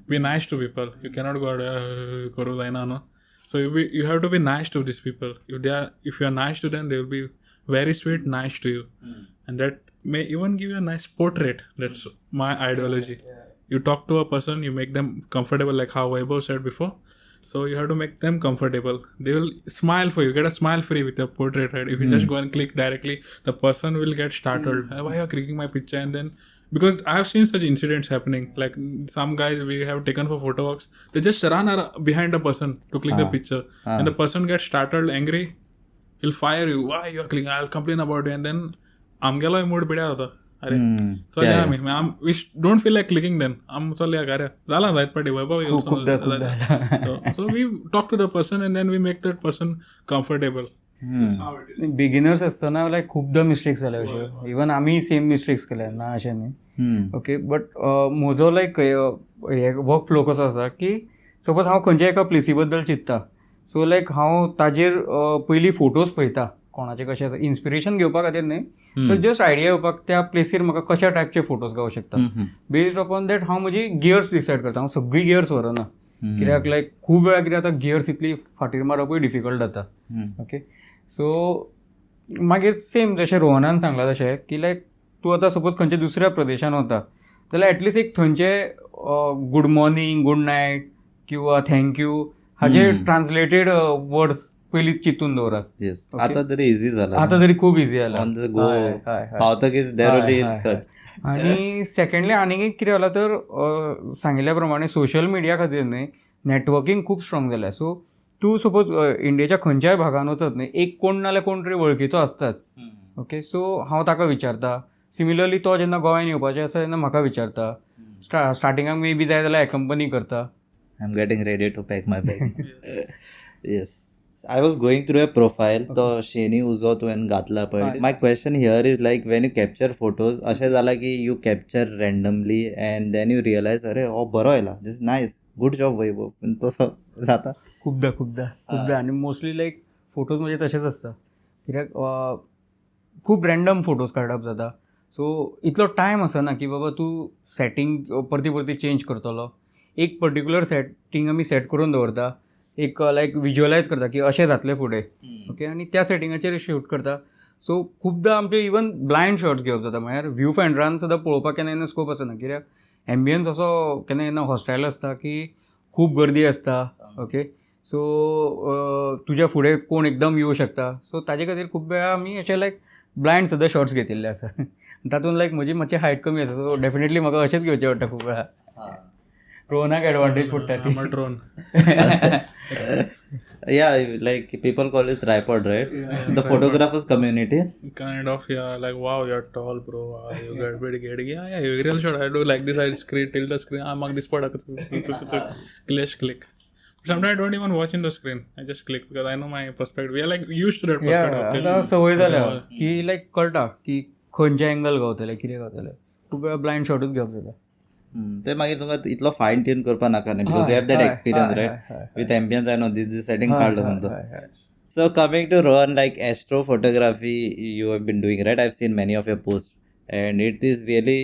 Be nice to people. You cannot go out, so you have to be nice to these people. If you are nice to them, they will be very sweet, nice to you, and that may even give you a nice portrait. That's my ideology. You talk to a person, you make them comfortable, like how Vaibhav said before. So you have to make them comfortable. They will smile for you. Get a smile free with your portrait, right? If you just go and click directly, the person will get startled. Why are you clicking my picture? And then because I have seen such incidents happening, like some guys we have taken for photo walks, they just run behind a person to click the picture, and the person gets startled, angry, he'll fire you. Why you are clicking? I'll complain about you. And then amgelo mood pidya hota. So we don't feel like clicking then. So we talk to the person and then we make that person comfortable. Beginners असताना लायक खुबदां mistakes जाल्या अश्यो even आमी same mistakes केल्या ना अशें न्ही okay but म्हजो लायक हे वर्क फ्लो कसो आसा की सपोज हांव खंयच्या एका प्लेसी बद्दल चिंत्ता सो लायक हांव ताजेर पयलीं फोटोज पळयता कोणाचे कशें आसा इन्स्पिरेशन घेवपा खातीर न्ही तर जस्ट आयडिया येवपाक त्या प्लेसीर म्हाका कशा टायपचे फोटोज गावूं शकता बेस्ड अपॉन दॅट हांव म्हजी गियर्स डिसायड करता हांव सगळी गियर्स व्हरना कित्याक लायक खूब वेळा कितें जाता गियर्स इतली फाटीर मारपूय डिफिकल्ट जाता ओके सो मागीर सेम जशें रोहनान सांगलां तशें की लायक तूं आतां सपोज खंयच्या दुसऱ्या प्रदेशान वता जाल्यार एटलिस्ट एक थंयचे गूड मॉर्निंग गूड नायट किंवा थँक्यू हाजे ट्रान्सलेटेड वर्ड्स पयलींच चिंतून दवरात आता तरी इझी झालं आतां तरी खूब इजी जाला पावतकीच आनी सेकंडली आनीक एक कितें जाला तर सांगिल्ल्या प्रमाणे सोशल मिडिया खातीर न्ही नेटवर्कींग खूब स्ट्रॉंग जाल्या सो तूं सपोज इंडियेच्या खंयच्याय भागान वचत न्ही एक कोण नाल्यार कोण तरी वळखीचो आसतात ओके सो हांव ताका विचारता सिमिलरली तो जेन्ना गोंयान येवपाचें आसा तेन्ना म्हाका विचारता स्टार्टिंगाक मे बी जाय जाल्यार एकंपनी करता I am getting ready to pack my bag yes I was going through a profile, तो शेनी उजो तुवें घातला पळय. My question here is like when you capture photos, अशें जाला की you capture randomly and then you realize अरे हो बरो येयला, this is nice, good job वैभव. तसं जाता खूबदा आनी मोस्टली लायक फोटोज म्हणजे तशेंच आसता कित्याक खूब रँडम फोटोज काडप जाता सो इतलो टायम आसना की बाबा तूं सेटींग परती चेंज करतलो एक पर्टिक्युलर सेटींग आमी सेट करून दवरता एक लायक विज्युअलायज करता की अशें जातलें फुडें ओके आनी त्या सेटिंगाचेर शूट करता सो खुबदां आमचे इवन ब्लायंड शॉट्स घेवप जाता म्हळ्यार व्यू फायंडरान सुद्दां पळोवपाक केन्ना स्कोप आसना कित्याक एम्बियन्स असो केन्ना हॉस्टायल आसता की खूब गर्दी आसता ओके सो तुज्या फुडें कोण एकदम येवं शकता सो ताजे खातीर खूब वेळा आमी अशे लायक ब्लायंड सुद्दां शॉट्स घेतिल्ले आसा तातूंत लायक म्हजी मातशी हायट कमी आसा सो डेफिनेटली म्हाका अशेंच घेवचें पडटा खूब वेळा रोहनाक एडवांटेज पडटा ती drone yeah like people call it tripod right the photographers community kind of like wow you're tall bro you got big head yeah you real shot I do like this I screen till the screen I'm on this product click sometimes I don't even watch in the screen I just click because I know my perspective we are like used to that perspective आता संवय जाल्या की लायक कळटा की खंयचे angle गावतले कितें गावतले खूब वेळा ब्लायंड शॉटूच घेवप जाता ते मागीर तुका इतलो फायन ट्यून करपा नाका न्ही because you have that experience right with ambience I know this setting काढलं म्हणतो so coming to Rohan like astro photography you have been doing right I have seen many of your post and it is really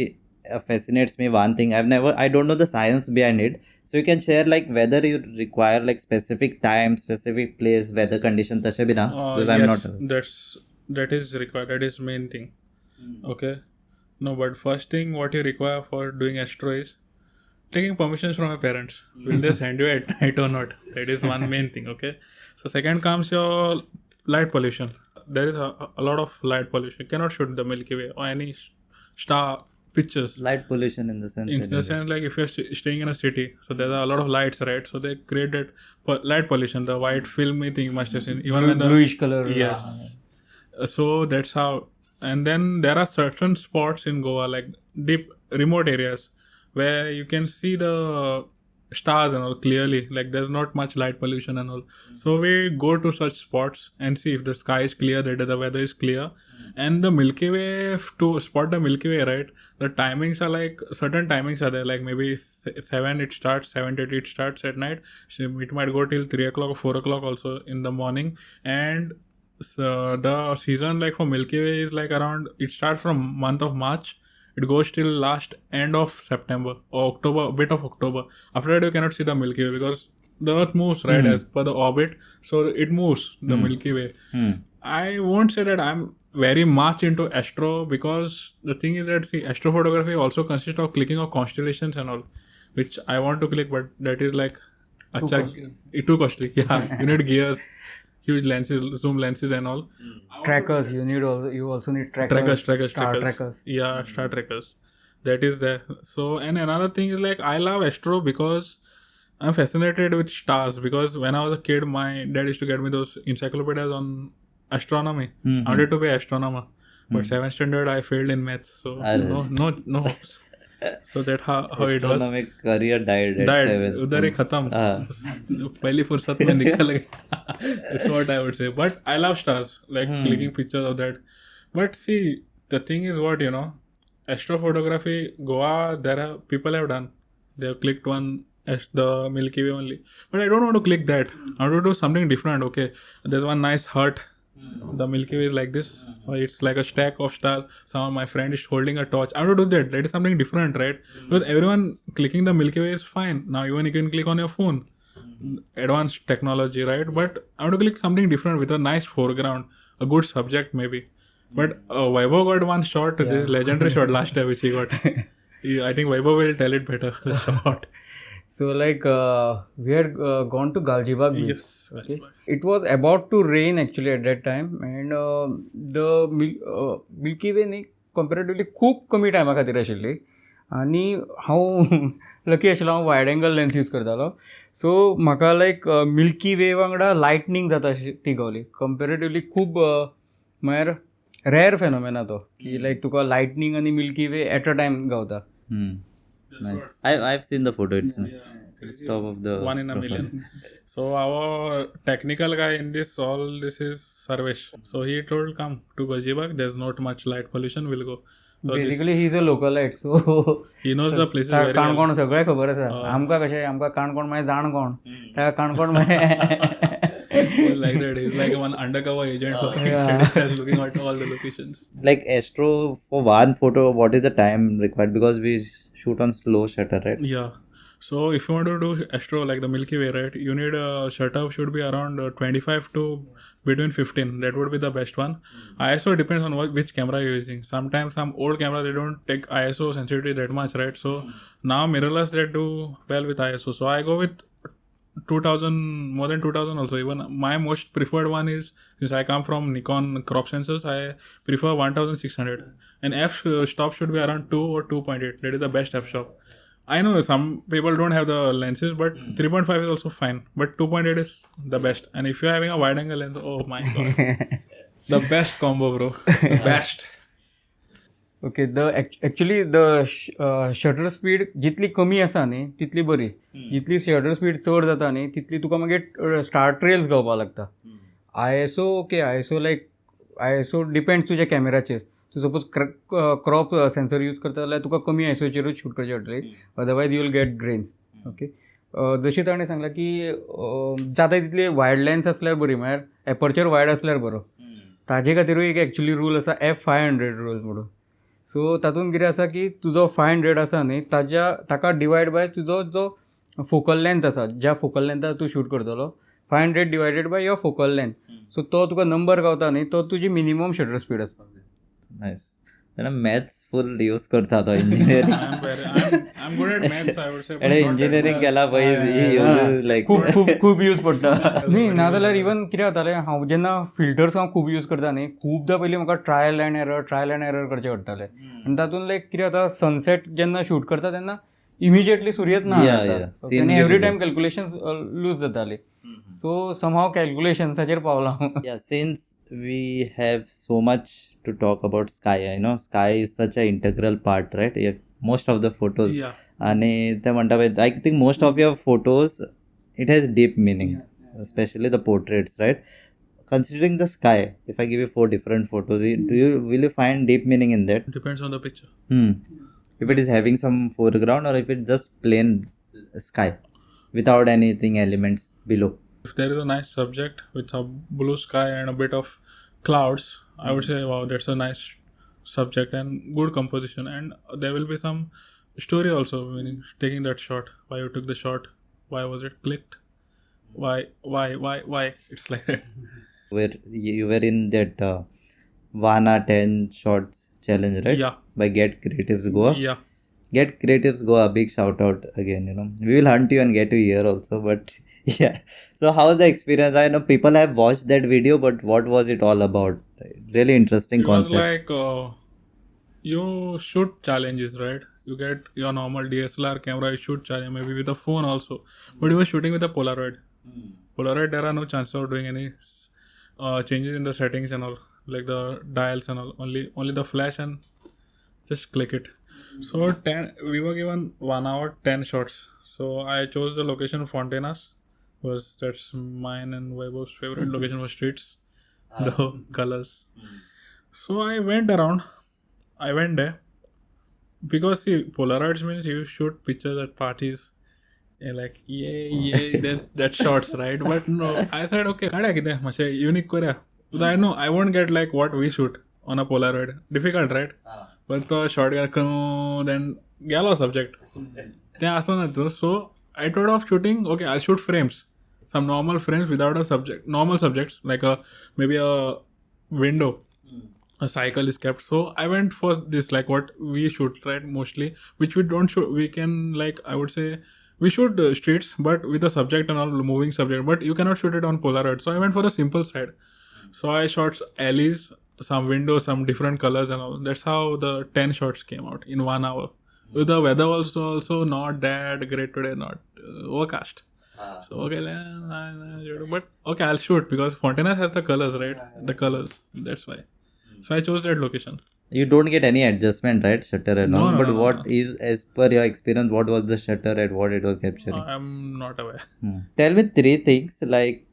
fascinates me one thing I don't know the science behind it so you can share like whether you require like specific time specific place weather condition tashe bhi na because I'm yes, not that is required that is main thing okay no but first thing what you require for doing astro is taking permissions from your parents will they send you at night or not that is one main thing okay so second comes your light pollution there is a lot of light pollution you cannot shoot the Milky Way or any star pictures light pollution in the sense like if you're staying in a city so there are a lot of lights right so they created light pollution the white filmy thing you must have seen even when the bluish color yes so that's how and then there are certain spots in Goa like deep remote areas where you can see the stars and all clearly like there's not much light pollution and all so we go to such spots and see if the sky is clear that the weather is clear and the Milky Way to spot the Milky Way right the timings are like certain timings are there like maybe 7 it starts 7 to 8 it starts at night so it might go till 3 o'clock or 4 o'clock also in the morning and so the season like for Milky Way is like around it starts from month of March it goes till last end of September or October a bit of October after that you cannot see the Milky Way because the earth moves right as per the orbit so it moves the Milky Way I won't say that I'm very much into astro because the thing is that see astrophotography also consists of clicking of constellations and all which I want to click but that is like too costly yeah you need gears huge lenses zoom lenses and all trackers you also need trackers yeah star trackers that is there so and another thing is like I love astro because I'm fascinated with stars because when I was a kid my dad used to get me those encyclopedias on astronomy I wanted to be an astronomer but 7th standard I failed in maths so no hopes so that how it was career died at 7 udhar hi khatam pehli fursat mein nikal gaya that's what I would say but I love stars like clicking pictures of that but see the thing is what you know astrophotography Goa there are people have done they have clicked one as the Milky Way only but I don't want to click that I want to do something different okay there's one nice hut The Milky Way is like this, or it's like a stack of stars. Some of my friend is holding a torch. I want to do that. That is something different, right? Because everyone clicking the Milky Way is fine. Now even you can click on your phone. Advanced technology, right? But I want to click something different with a nice foreground, a good subject maybe. But Vaibhav got one shot, this legendary shot last time which he got. I think Vaibhav will tell it better, the shot. So like we had gone to Galjibag beach. Yes, Okay. It was about to rain actually at that time, and the Milky Way न्ही comparatively खूप कमी टायमा खातीर आशिल्ली आनी हांव lucky आशिल्लो हांव वायड एंगल लेन्स यूज करतालो सो म्हाका लायक मिल्की वे वांगडा लायटनींग जाता अशी ती गावली कंपेरेटिवली खूब म्हळ्यार रेअर फेनोमेना तो की लायक तुका लायटनींग आनी milky way at a time गावता. Nice. I've seen the photo. It's top of the one in a profile. million. So our technical guy in this is Sarvesh. So he told come to Galjibag. There's not much light pollution. We'll go. So basically he is a लोकलायट so he knows the places very well. Canacona सगळें खबर आसा आमकां कशें आमकां काणकोण मागीर जाणकोण ताका काणकोण मागीर He's like that. He's like one undercover agent looking at all the locations. Like Astro, for one photo, what is the time required? Because we shoot on slow shutter, right? Yeah. So if you want to do astro like the Milky Way, right, you need a shutter should be around 25 to between 15. That would be the best one. ISO depends on which camera you're using. Sometimes some old camera they don't take ISO sensitivity that much, right? So now mirrorless they do well with ISO. So I go with 2000, more than 2000 also. Even my most preferred one is, since I come from Nikon crop sensors, I prefer 1600. And f stop should be around 2 or 2.8. That is the best f stop. I know some people don't have the lenses, but 3.5 is also fine. But 2.8 is the best. And if you're having a wide angle lens, oh my god, the best combo, bro. The best. Okay actually the shutter speed जितली कमी आसा न्ही तितली बरी जितली shutter speed चड जाता न्ही तितली तुका मागीर स्टार्ट रेल्स गावपाक लागता. ISO ओके ISO लायक ISO डिपेंड्स तुज्या कॅमेराचेर. तूं सपोज क्रॉप सेन्सर यूज करता जाल्यार तुका कमी ISOचेरूच शूट करची पडटली otherwise you will get grains. Okay जशें ताणें सांगलां की जाता तितली वायड लेन्स आसल्यार बरी म्हळ्यार एपर्चर वायड आसल्यार बरो. ताजे खातीरूय एक एक्चुली रूल आसा F500 रूल म्हणून. सो तातूंत कितें आसा की तुजो 500 आसा न्ही ताका डिवायड बाय तुजो जो फोकल लेंथ आसा ज्या फोकल लेंथार तूं शूट करतलो 500 divided by your focal length. So तो तुका नंबर गावता न्ही तो तुजी मिनिमम शटर स्पीड आसपाक जाय. Nice. मॅथ्स फुल यूज करता तो engineering I'm good at maths, I would say. आणि इंजिनियरिंग केला पळय लायक खूब यूज पडटा न्ही नाजाल्यार इवन कितें जातालें हांव जेन्ना फिल्टर्स हांव खूब यूज करता न्ही खुबदां पयलीं म्हाका ट्रायल एंड एरर करचें पडटालें आनी तातूंत लायक कितें जाता सनसेट जेन्ना शूट करता तेन्ना इमिजिएटली सुर्यत ना आनी एवरी टायम कॅल्क्युलेशन लूज जाताली. सो समहाव कॅल्क्युलेशन्साचेर पावलां हांव. Yeah, since we have so much to talk about sky, sky is such an integral part, right? Yeah, most of the photos. Yeah. आणि ते म्हणटा पळय I think most of your photos it has deep meaning, especially the portraits, right? Considering the sky, if I give you 4 different photos, will you find deep meaning in that? Depends on the picture. If it is having some foreground or if it's just plain sky without anything elements below. If there is a nice subject with a blue sky and a bit of clouds, I would say, wow, that's a nice subject and good composition. And there will be some story also, meaning taking that shot, why you took the shot, why was it clicked, why, it's like that. Where you were in that 1 or 10 shots challenge, right? Yeah. By Get Creatives Goa. Yeah. Get Creatives Goa, big shout out again, We will hunt you and get you here also, but yeah. So how was the experience? I know people have watched that video, but what was it all about? Really interesting It concept. was like you shoot challenges, right? You get your normal DSLR camera, you shoot challenge, maybe with a phone also. But you were shooting with a Polaroid. Polaroid, there are no chances of doing any changes in the settings and all, like the dials and all. Only the flash and just click it. So we were given 1 hour, 10 shots. So I chose the location Fontenas. That's mine and Vaibhav's favorite location was streets, the colors. So I went there because see, Polaroids means you shoot pictures at parties and like that shots, right? But no, I said okay, kada kide mashe unique kora Because I know I won't get like what we shoot on a Polaroid. Difficult, right? But the shot then gala subject. So I thought of shooting, okay, I'll shoot frames. Some normal frames without a subject. Normal subjects, like maybe a window. A cycle is kept. So I went for this, like what we shoot, right? Mostly, which we don't shoot. We can, like, I would say, we shoot streets, but with a subject and all, moving subject. But you cannot shoot it on Polaroid. So I went for the simple side. So I shot alleys, some windows, some different colors and all. That's how the 10 shots came out in 1 hour. With the weather also not that great today, not overcast. So okay, but okay, I'll shoot because Fontaine has the colors, right? The colors. That's why. So I chose that location. You don't get any adjustment, right? Shutter and all. No, But no, what is, as per your experience, what was the shutter at what it was capturing? I'm not aware. Tell me 3 things like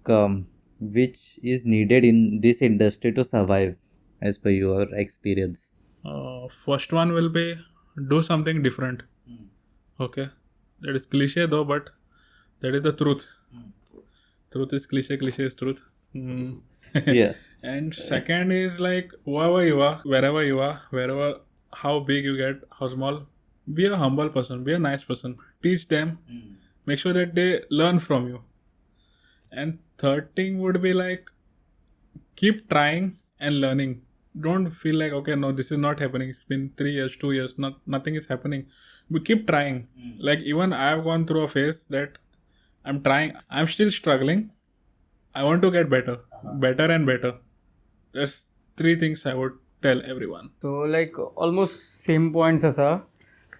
which is needed in this industry to survive as per your experience. First one will be do something different. Okay. That is cliche though, but that is the truth. Truth is cliche, cliche is truth. Yeah. And second is like wherever you are, wherever, how big you get, how small, be a humble person, be a nice person. Teach them, make sure that they learn from you. And third thing would be like keep trying and learning. Don't feel like, okay, no, this is not happening. It's been 3 years, 2 years, nothing is happening. But keep trying. Like even I have gone through a phase that I'm trying, I'm still struggling. I want to get better, better and better. That's 3 things I would tell everyone. So like almost same points आसा,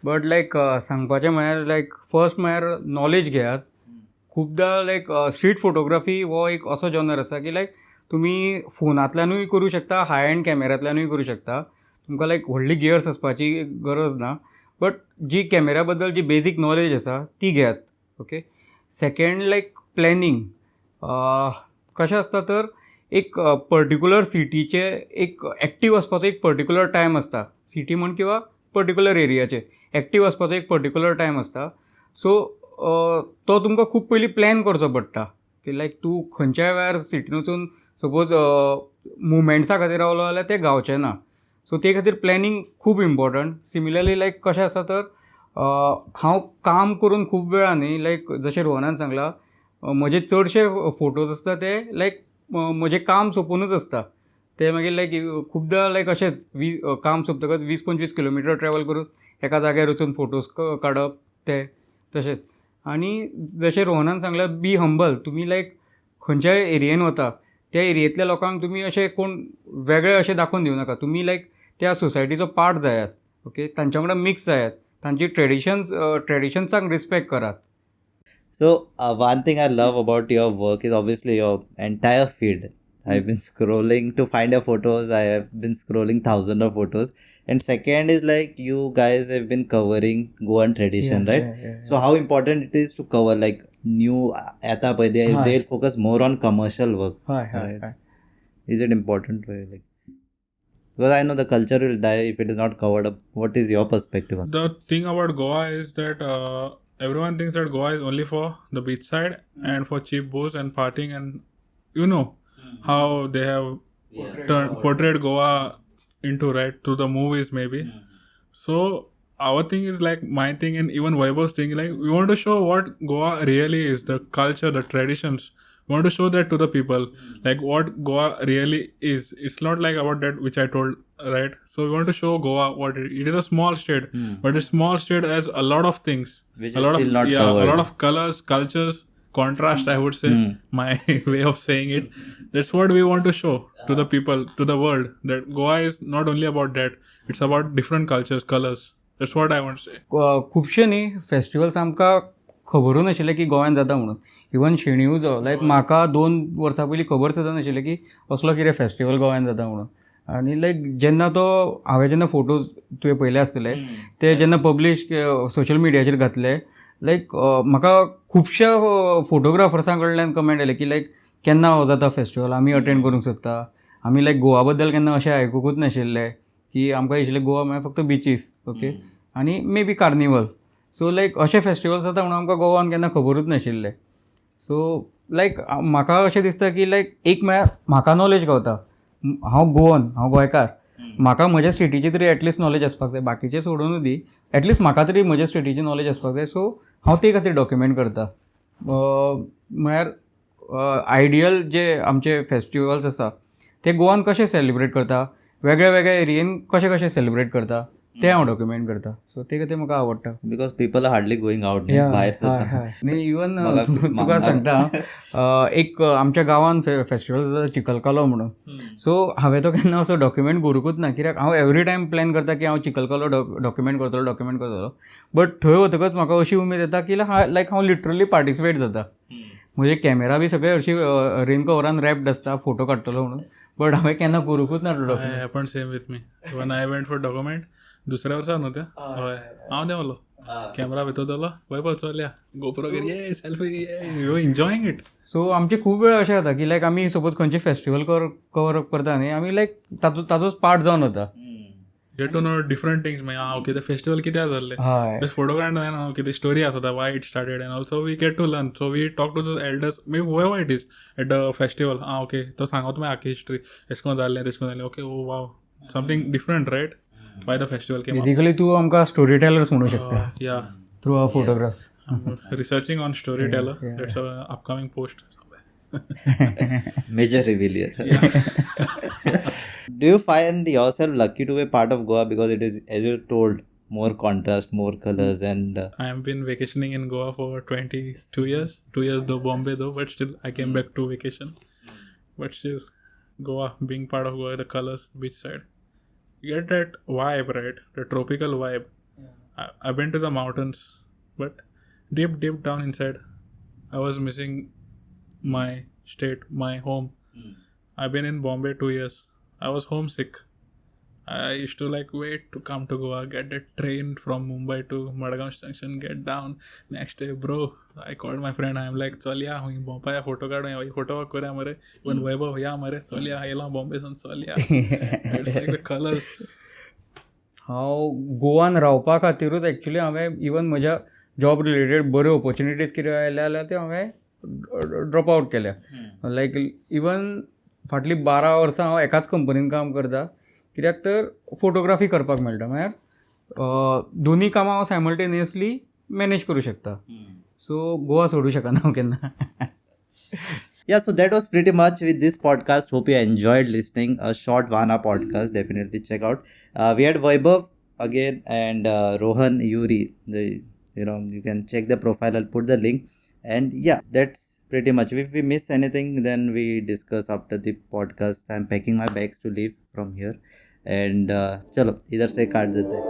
but like सांगपाचें म्हळ्यार like first म्हळ्यार knowledge घेयात. खूबदां लायक street photography हो एक असो genre आसा की लायक तुमी फोनांतल्यानूय करूं शकता, हाय एंड कॅमेरांतल्यानूय करूं शकता. तुमकां लायक व्हडली गियर्स आसपाची गरज ना, बट जी कॅमेरा बद्दल जी बेजीक नॉलेज आसा ती घेयात. ओके. सेकंड लायक प्लॅनिंग. कशें आसता तर एक पर्टिक्युलर सिटीचे एक एक्टीव आसपाचो एक पर्टिक्युलर टायम आसता. सिटी म्हण किंवा पर्टिक्युलर एरियाचे एक्टीव आसपाचो एक पर्टिक्युलर टायम आसता. सो तो तुमकां खूब पयलीं प्लॅन करचो पडटा की लायक तूं खंयच्याय वेळार सिटीन वचून सपोज मुवमेंट्सा खातीर रावलो जाल्यार तें गावचें ना. सो ते खातीर प्लॅनिंग खूब इम्पॉर्टंट. सिमिलरली लायक कशें आसा तर हांव काम करून खूब वेळांनी लायक जशें रोहनान सांगलां म्हजे चडशे फोटोज आसता ते लायक म्हजें काम सोंपूनच आसता. ते मागीर लायक खुबदां लायक अशेंच काम सोंपतकच 20-25 किलोमिटर ट्रॅवल करून एका जाग्यार वचून फोटोज काडप ते तशेंच. आनी जशें रोहनान सांगलां बी हंबल. तुमी लायक खंयच्याय एरियेन वता त्या एरियेंतल्या लोकांक तुमी अशें कोण वेगळे अशें दाखोवन दिवं नाका. तुमी लायक त्या सोसायटीचो पार्ट जायात. ओके. तांच्या वांगडा मिक्स जायात. तांची ट्रेडिशन्सांक respect Karat. So one thing I love about your work is obviously your entire feed. I've been scrolling to find your photos. I have been scrolling thousands of photos. And second is like you guys have been covering Goan tradition, right? So how important it is to cover like new आता पळय they'll focus more on commercial work. Right? Is it important for you? Like, because I know the culture will die if it is not covered up. What is your perspective on? The thing about Goa is that everyone thinks that Goa is only for the beach side and for cheap booze and partying, and you know how they have portrayed Goa into, right, through the movies maybe. So our thing is like my thing and even Vaibhav's thing, like we want to show what Goa really is, the culture, the traditions. We want to show that to the people, like what Goa really is. It's not like about that which I told, right? So we want to show Goa what it is. A small state, but a small state has a lot of things, Which a is lot still of not covered. a lot of colors, cultures, contrast. I would say my way of saying it. That's what we want to show to the people, to the world. That Goa is not only about that. It's about different cultures, colors. That's what I want to say. खुबशे न्ही festivals आमकां खबरूच नाशिल्ले की गोंयांत जाता म्हणून. Even शेणी उजो लायक म्हाका 2 वर्सां पयलीं खबर सुद्दां नाशिल्लें की असलो कितें फेस्टिवल गोंयांत जाता म्हणून. आनी लायक जेन्ना हांवें जेन्ना फोटोज तुवें पयले आसतले ते जेन्ना पब्लीश सोशल मिडियाचेर घातले लायक म्हाका खुबश्या फोटोग्राफर्सां कडल्यान कमेंट आयले की लायक केन्ना हो जाता फेस्टिवल, आमी अटेंड करूंक सोदता. आमी लायक गोवा बद्दल केन्ना अशें आयकुकूच नाशिल्लें की आमकां दिशिल्लें गोवा म्हळ्यार फक्त बिचीस. ओके. आनी मे बी कार्निवल. सो लायक अशे फेस्टिवल्स जाता म्हणून आमकां गोवान केन्ना खबरूच नाशिल्लें. सो लायक म्हाका अशें दिसता की लायक एक म्हळ्यार म्हाका नॉलेज गावता हांव गोवन, हांव गोंयकार, म्हाका म्हज्या स्टेटीची तरी एटलिस्ट नॉलेज आसपाक जाय, बाकीचे सोडून दी, एटलिस्ट म्हाका तरी म्हज्या स्टेटीची नॉलेज आसपाक जाय. सो हांव ते खातीर डॉक्युमेंट करता. म्हळ्यार आयडियल जे आमचे फेस्टिवल्स आसा ते गोवान कशे सेलिब्रेट करता, वेगळ्या वेगळ्या एरियेन कशे कशे सेलिब्रेट करता ते हांव डॉक्युमेंट करता. सो ते खातीर म्हाका आवडटा. Because people are hardly going out भायर सुद्दां. नाही इवन तुका सांगता, एक आमच्या गांवान फेस्टिवल जाता चिखलकालो म्हणून. सो हांवें तो केन्ना असो डॉक्युमेंट करूंकूच ना, कित्याक हांव एवरी टायम प्लॅन करता की हांव चिखलकालो डॉक्युमेंट करतलो. बट थंय वतकच म्हाका अशी उमेद येता की हांव लिटरली पार्टिसिपेट जाता. म्हणजे कॅमेरा बी सगळे हरशी रेन कवरान रॅप्ड आसता फोटो काडटलो म्हणून. बट हांवें केन्ना करूंकूच ना डॉक्युमेंट. पण same with me one I went for document दुसऱ्या वर्सा न्हू तें. हय हांव देंवलो कॅमेरा भितर दवरलो, वैभव चलया गोप्रो घेतली, ये सेल्फी, यू एन्जॉयींग इट. सो आमचे खूब वेळ अशें जाता की आमी सपोज खंयचे फेस्टिवल कवर अप करता न्ही, आमी ताजोच पार्ट जावन वता. Get to know different things. मागीर ओके ते फेस्टिवल कित्याक जाल्ले, जस्ट फोटो काडना जायना, कितें स्टोरी आसता, why it started, and also we get to learn. So we talk to the elders, may wherever it is at the festival. Okay तो सांगता मागीर आख्खी हिस्ट्री, एश कोन जाल्लें तेश कोन जाल्लें. Okay oh wow, something different right by the festival came. Basically तूं आमकां स्टोरी टेलर्स म्हणूं शकता या through our photographs. Researching on story teller, that's a upcoming post. Major reveal here. Do you find yourself lucky to be part of Goa because it is, as you told, more contrast, more colors, and I have been vacationing in Goa for 22 years. 2 years though Bombay though, but still I came back to vacation. But still, Goa, being part of Goa, the colors, beach side, you get that vibe, right? The tropical vibe. I've been to the mountains, but deep down inside, I was missing my state, my home. I've been in Bombay 2 years. I was homesick. I used to wait to come to Goa, get the train from Mumbai to Madgaon Junction, get down. Next day, bro, I called my friend. I'm like, चल या हुई Bombay photo काढूं या photo करूया मरे. When Vaibhav या मरे चल या येला Bombay सन चल या. It's like the colors. हांव गोवान रावपा खातीरूच एक्चुली हांवें इवन म्हज्या जॉब रिलेटेड बऱ्यो ऑपॉर्च्युनिटीज कितें आयल्या जाल्यार त्यो हांवें ड्रॉप आवट केल्या. इवन फाटलीं 12 वर्सां हांव एकाच कंपनीन काम करता, कित्याक तर फोटोग्राफी करपाक मेळटा. म्हळ्यार दोनी कामां हांव सायमल्टेनियसली मॅनेज करूं शकता. सो गोवा सोडूं शकना हांव केन्ना. Yeah, so that was pretty much with this podcast. Hope you enjoyed listening. A short 1 hour podcast. Definitely check out. We had Vaibhav again and Rohan, Yuri. You can check the profile. I'll put the link. And yeah, that's pretty much. If we miss anything, then we discuss after the podcast. I'm packing my bags to leave from here. And chalo, idhar se kaat dete hain.